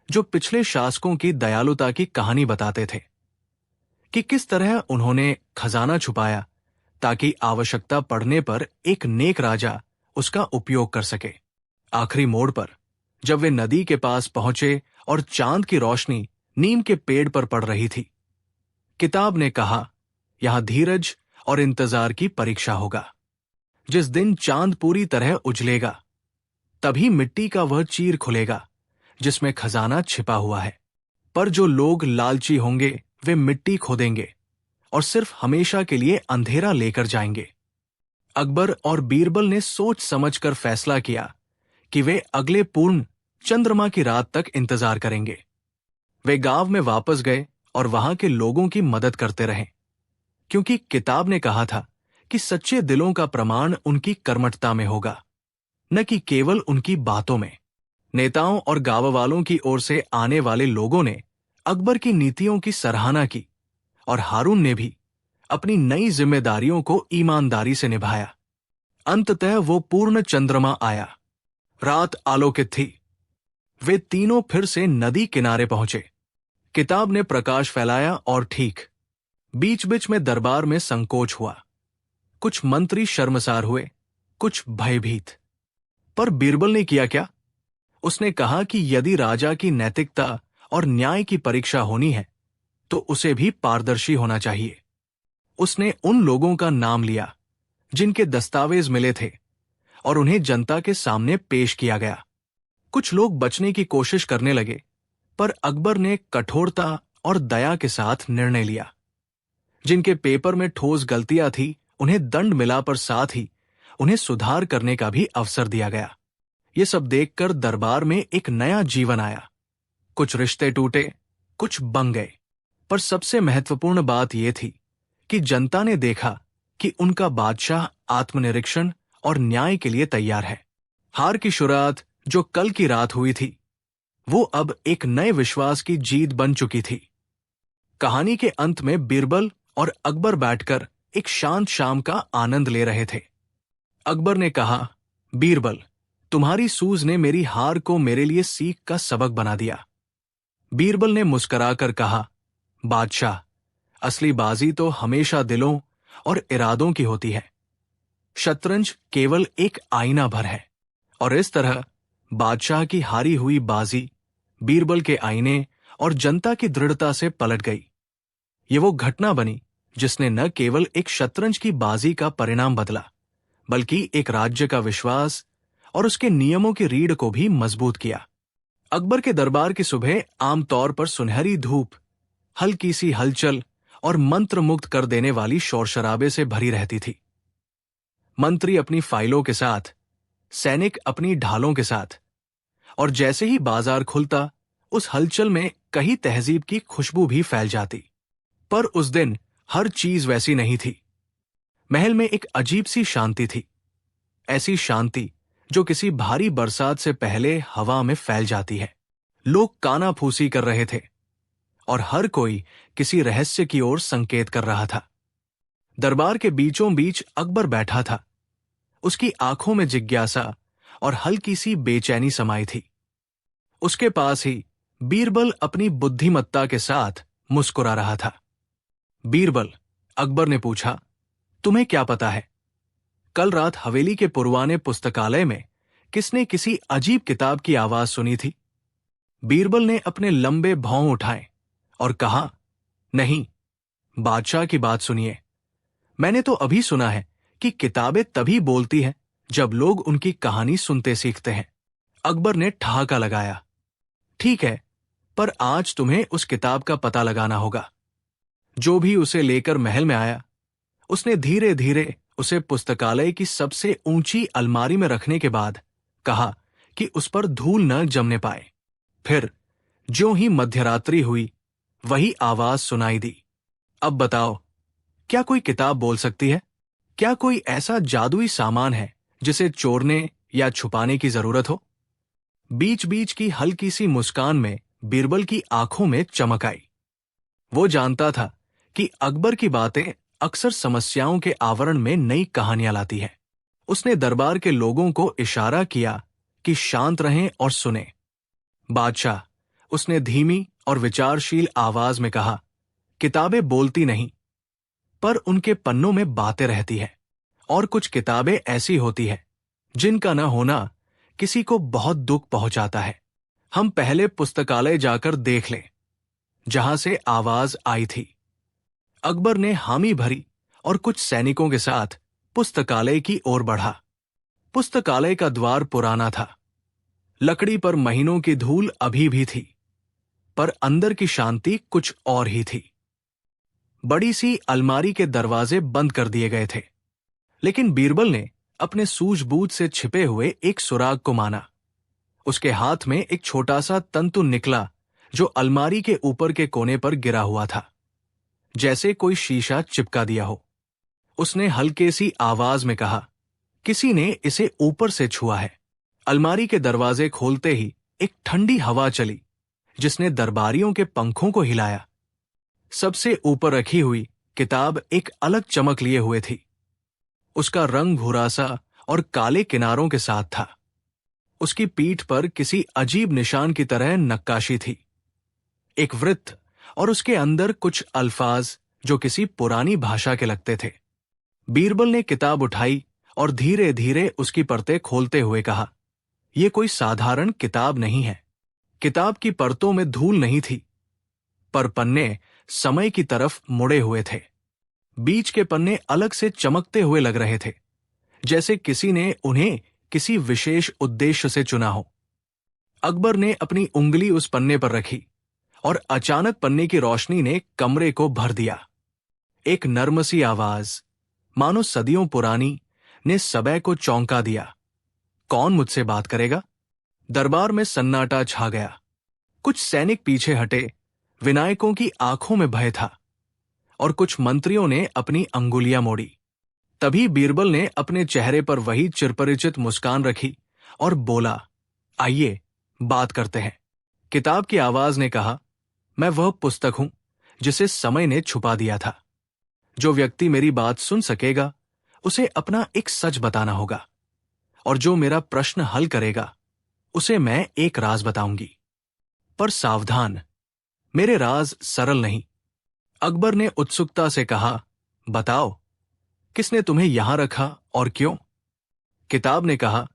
[SPEAKER 1] जो पिछले शासकों की दयालुता की कहानी बताते थे, कि किस तरह उन्होंने खजाना छुपाया ताकि आवश्यकता पड़ने पर एक नेक राजा उसका उपयोग कर सके। आखिरी मोड़ पर जब वे नदी के पास पहुंचे और चांद की रोशनी नीम के पेड़ पर पड़ रही थी, किताब ने कहा, यहां धीरज और इंतजार की परीक्षा होगा। जिस दिन चांद पूरी तरह उजलेगा, तभी मिट्टी का वह चीर खुलेगा जिसमें खजाना छिपा हुआ है। पर जो लोग लालची होंगे वे मिट्टी खोदेंगे और सिर्फ हमेशा के लिए अंधेरा लेकर जाएंगे। अकबर और बीरबल ने सोच समझकर फैसला किया कि वे अगले पूर्ण चंद्रमा की रात तक इंतजार करेंगे। वे गांव में वापस गए और वहां के लोगों की मदद करते रहे, क्योंकि किताब ने कहा था कि सच्चे दिलों का प्रमाण उनकी कर्मठता में होगा, न कि केवल उनकी बातों में। नेताओं और गांव वालों की ओर से आने वाले लोगों ने अकबर की नीतियों की सराहना की, और हारून ने भी अपनी नई जिम्मेदारियों को ईमानदारी से निभाया। अंततः वो पूर्ण चंद्रमा आया। रात आलोकित थी। वे तीनों फिर से नदी किनारे पहुंचे। किताब ने प्रकाश फैलाया और ठीक बीच बीच में दरबार में संकोच हुआ। कुछ मंत्री शर्मसार हुए, कुछ भयभीत। पर बीरबल ने किया क्या? उसने कहा कि यदि राजा की नैतिकता और न्याय की परीक्षा होनी है तो उसे भी पारदर्शी होना चाहिए। उसने उन लोगों का नाम लिया जिनके दस्तावेज मिले थे और उन्हें जनता के सामने पेश किया गया। कुछ लोग बचने की कोशिश करने लगे, पर अकबर ने कठोरता और दया के साथ निर्णय लिया। जिनके पेपर में ठोस गलतियां थी उन्हें दंड मिला, पर साथ ही उन्हें सुधार करने का भी अवसर दिया गया। ये सब देखकर दरबार में एक नया जीवन आया। कुछ रिश्ते टूटे, कुछ बन गए, पर सबसे महत्वपूर्ण बात यह थी कि जनता ने देखा कि उनका बादशाह आत्मनिरीक्षण और न्याय के लिए तैयार है। हार की शुरुआत जो कल की रात हुई थी, वो अब एक नए विश्वास की जीत बन चुकी थी। कहानी के अंत में बीरबल और अकबर बैठकर एक शांत शाम का आनंद ले रहे थे। अकबर ने कहा, बीरबल, तुम्हारी सूझ ने मेरी हार को मेरे लिए सीख का सबक बना दिया। बीरबल ने मुस्कुराकर कहा, बादशाह, असली बाजी तो हमेशा दिलों और इरादों की होती है। शतरंज केवल एक आईना भर है। और इस तरह बादशाह की हारी हुई बाजी बीरबल के आईने और जनता की दृढ़ता से पलट गई। ये वो घटना बनी जिसने न केवल एक शतरंज की बाजी का परिणाम बदला, बल्कि एक राज्य का विश्वास और उसके नियमों की रीढ़ को भी मजबूत किया। अकबर के दरबार की सुबह आमतौर पर सुनहरी धूप, हल्की सी हलचल और मंत्रमुग्ध कर देने वाली शोर शराबे से भरी रहती थी। मंत्री अपनी फाइलों के साथ, सैनिक अपनी ढालों के साथ, और जैसे ही बाजार खुलता उस हलचल में कहीं तहजीब की खुशबू भी फैल जाती। पर उस दिन हर चीज वैसी नहीं थी। महल में एक अजीब सी शांति थी, ऐसी शांति जो किसी भारी बरसात से पहले हवा में फैल जाती है। लोग कानाफूसी कर रहे थे और हर कोई किसी रहस्य की ओर संकेत कर रहा था। दरबार के बीचों बीच अकबर बैठा था। उसकी आंखों में जिज्ञासा और हल्की सी बेचैनी समाई थी। उसके पास ही बीरबल अपनी बुद्धिमत्ता के साथ मुस्कुरा रहा था। बीरबल, अकबर ने पूछा, तुम्हें क्या पता है? कल रात हवेली के पुरवाने पुस्तकालय में किसने किसी अजीब किताब की आवाज सुनी थी? बीरबल ने अपने लंबे भौं उठाए और कहा, नहीं, बादशाह की बात सुनिए। मैंने तो अभी सुना है कि किताबें तभी बोलती हैं जब लोग उनकी कहानी सुनते सीखते हैं। अकबर ने ठहाका लगाया, ठीक है, पर आज तुम्हें उस किताब का पता लगाना होगा। जो भी उसे लेकर महल में आया, उसने धीरे धीरे उसे पुस्तकालय की सबसे ऊंची अलमारी में रखने के बाद कहा कि उस पर धूल न जमने पाए। फिर ज्यों ही मध्यरात्रि हुई, वही आवाज सुनाई दी, अब बताओ, क्या कोई किताब बोल सकती है? क्या कोई ऐसा जादुई सामान है जिसे चोरने या छुपाने की जरूरत हो? बीच बीच की हल्की सी मुस्कान में बीरबल की आंखों में चमक आई। वो जानता था कि अकबर की बातें अक्सर समस्याओं के आवरण में नई कहानियां लाती है। उसने दरबार के लोगों को इशारा किया कि शांत रहें और सुने। बादशाह, उसने धीमी और विचारशील आवाज में कहा, किताबें बोलती नहीं, पर उनके पन्नों में बातें रहती हैं। और कुछ किताबें ऐसी होती हैं जिनका न होना किसी को बहुत दुख पहुंचाता है। हम पहले पुस्तकालय जाकर देख लें जहां से आवाज आई थी। अकबर ने हामी भरी और कुछ सैनिकों के साथ पुस्तकालय की ओर बढ़ा। पुस्तकालय का द्वार पुराना था। लकड़ी पर महीनों की धूल अभी भी थी, पर अंदर की शांति कुछ और ही थी। बड़ी सी अलमारी के दरवाजे बंद कर दिए गए थे, लेकिन बीरबल ने अपने सूझबूझ से छिपे हुए एक सुराग को माना। उसके हाथ में एक छोटा सा तंतु निकला जो अलमारी के ऊपर के कोने पर गिरा हुआ था, जैसे कोई शीशा चिपका दिया हो। उसने हल्के सी आवाज में कहा, किसी ने इसे ऊपर से छुआ है। अलमारी के दरवाजे खोलते ही एक ठंडी हवा चली जिसने दरबारियों के पंखों को हिलाया। सबसे ऊपर रखी हुई किताब एक अलग चमक लिए हुए थी। उसका रंग भूरासा और काले किनारों के साथ था। उसकी पीठ पर किसी अजीब निशान की तरह नक्काशी थी, एक वृत्त, और उसके अंदर कुछ अल्फाज जो किसी पुरानी भाषा के लगते थे। बीरबल ने किताब उठाई और धीरे धीरे उसकी परतें खोलते हुए कहा, यह कोई साधारण किताब नहीं है। किताब की परतों में धूल नहीं थी, पर पन्ने समय की तरफ मुड़े हुए थे। बीच के पन्ने अलग से चमकते हुए लग रहे थे, जैसे किसी ने उन्हें किसी विशेष उद्देश्य से चुना हो। अकबर ने अपनी उंगली उस पन्ने पर रखी और अचानक पन्ने की रोशनी ने कमरे को भर दिया। एक नर्म सी आवाज, मानो सदियों पुरानी, ने सबे को चौंका दिया, कौन मुझसे बात करेगा? दरबार में सन्नाटा छा गया। कुछ सैनिक पीछे हटे, विनायकों की आंखों में भय था, और कुछ मंत्रियों ने अपनी अंगुलियां मोड़ी। तभी बीरबल ने अपने चेहरे पर वही चिरपरिचित मुस्कान रखी और बोला, आइए बात करते हैं। किताब की आवाज ने कहा, मैं वह पुस्तक हूं जिसे समय ने छुपा दिया था। जो व्यक्ति मेरी बात सुन सकेगा उसे अपना एक सच बताना होगा, और जो मेरा प्रश्न हल करेगा उसे मैं एक राज बताऊंगी। पर सावधान, मेरे राज सरल नहीं। अकबर ने उत्सुकता से कहा, बताओ, किसने तुम्हें यहां रखा और क्यों? किताब ने कहा,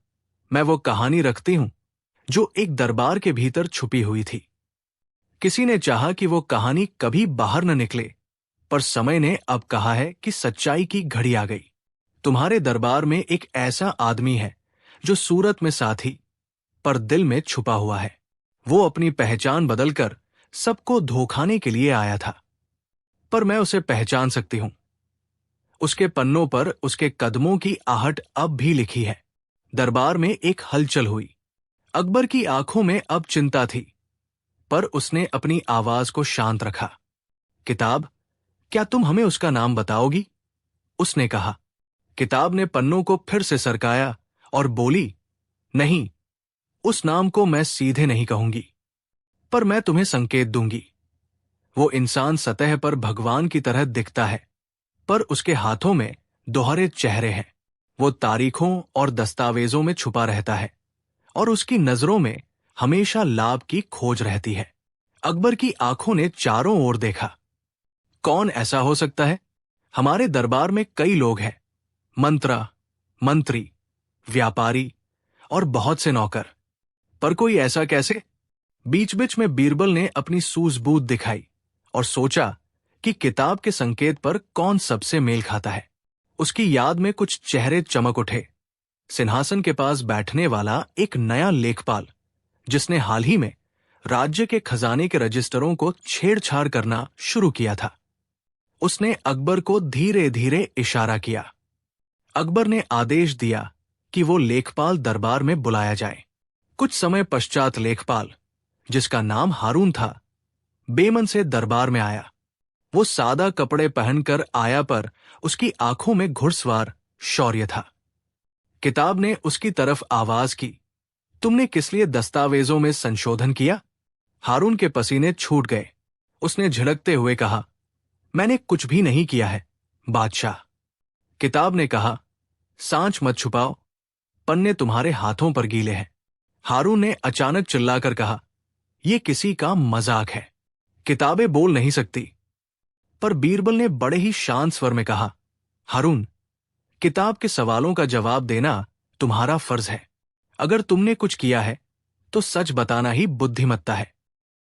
[SPEAKER 1] मैं वो कहानी रखती हूं जो एक दरबार के भीतर छुपी हुई थी। किसी ने चाहा कि वो कहानी कभी बाहर न निकले, पर समय ने अब कहा है कि सच्चाई की घड़ी आ गई। तुम्हारे दरबार में एक ऐसा आदमी है जो सूरत में साथी, पर दिल में छुपा हुआ है। वो अपनी पहचान बदलकर सबको धोखाने के लिए आया था, पर मैं उसे पहचान सकती हूं। उसके पन्नों पर उसके कदमों की आहट अब भी लिखी है। दरबार में एक हलचल हुई। अकबर की आंखों में अब चिंता थी, पर उसने अपनी आवाज को शांत रखा। किताब, क्या तुम हमें उसका नाम बताओगी? उसने कहा। किताब ने पन्नों को फिर से सरकाया और बोली, नहीं, उस नाम को मैं सीधे नहीं कहूंगी, पर मैं तुम्हें संकेत दूंगी। वो इंसान सतह पर भगवान की तरह दिखता है, पर उसके हाथों में दोहरे चेहरे हैं। वो तारीखों और दस्तावेजों में छुपा रहता है और उसकी नजरों में हमेशा लाभ की खोज रहती है। अकबर की आंखों ने चारों ओर देखा। कौन ऐसा हो सकता है? हमारे दरबार में कई लोग हैं, मंत्रा, मंत्री, व्यापारी और बहुत से नौकर, पर कोई ऐसा कैसे? बीच बीच में बीरबल ने अपनी सूझबूझ दिखाई और सोचा कि किताब के संकेत पर कौन सबसे मेल खाता है। उसकी याद में कुछ चेहरे चमक उठे। सिंहासन के पास बैठने वाला एक नया लेखपाल, जिसने हाल ही में राज्य के खजाने के रजिस्टरों को छेड़छाड़ करना शुरू किया था। उसने अकबर को धीरे धीरे इशारा किया। अकबर ने आदेश दिया कि वो लेखपाल दरबार में बुलाया जाए। कुछ समय पश्चात लेखपाल, जिसका नाम हारून था, बेमन से दरबार में आया। वो सादा कपड़े पहनकर आया, पर उसकी आंखों में घुड़सवार शौर्य था। किताब ने उसकी तरफ आवाज की, तुमने किस लिए दस्तावेजों में संशोधन किया? हारून के पसीने छूट गए। उसने झिड़कते हुए कहा, मैंने कुछ भी नहीं किया है, बादशाह। किताब ने कहा, सांच मत छुपाओ, पन्ने तुम्हारे हाथों पर गीले हैं। हारून ने अचानक चिल्लाकर कहा, यह किसी का मजाक है। किताबें बोल नहीं सकती, पर बीरबल ने बड़े ही शांत स्वर में कहा, हारून, किताब के सवालों का जवाब देना तुम्हारा फर्ज है। अगर तुमने कुछ किया है तो सच बताना ही बुद्धिमत्ता है।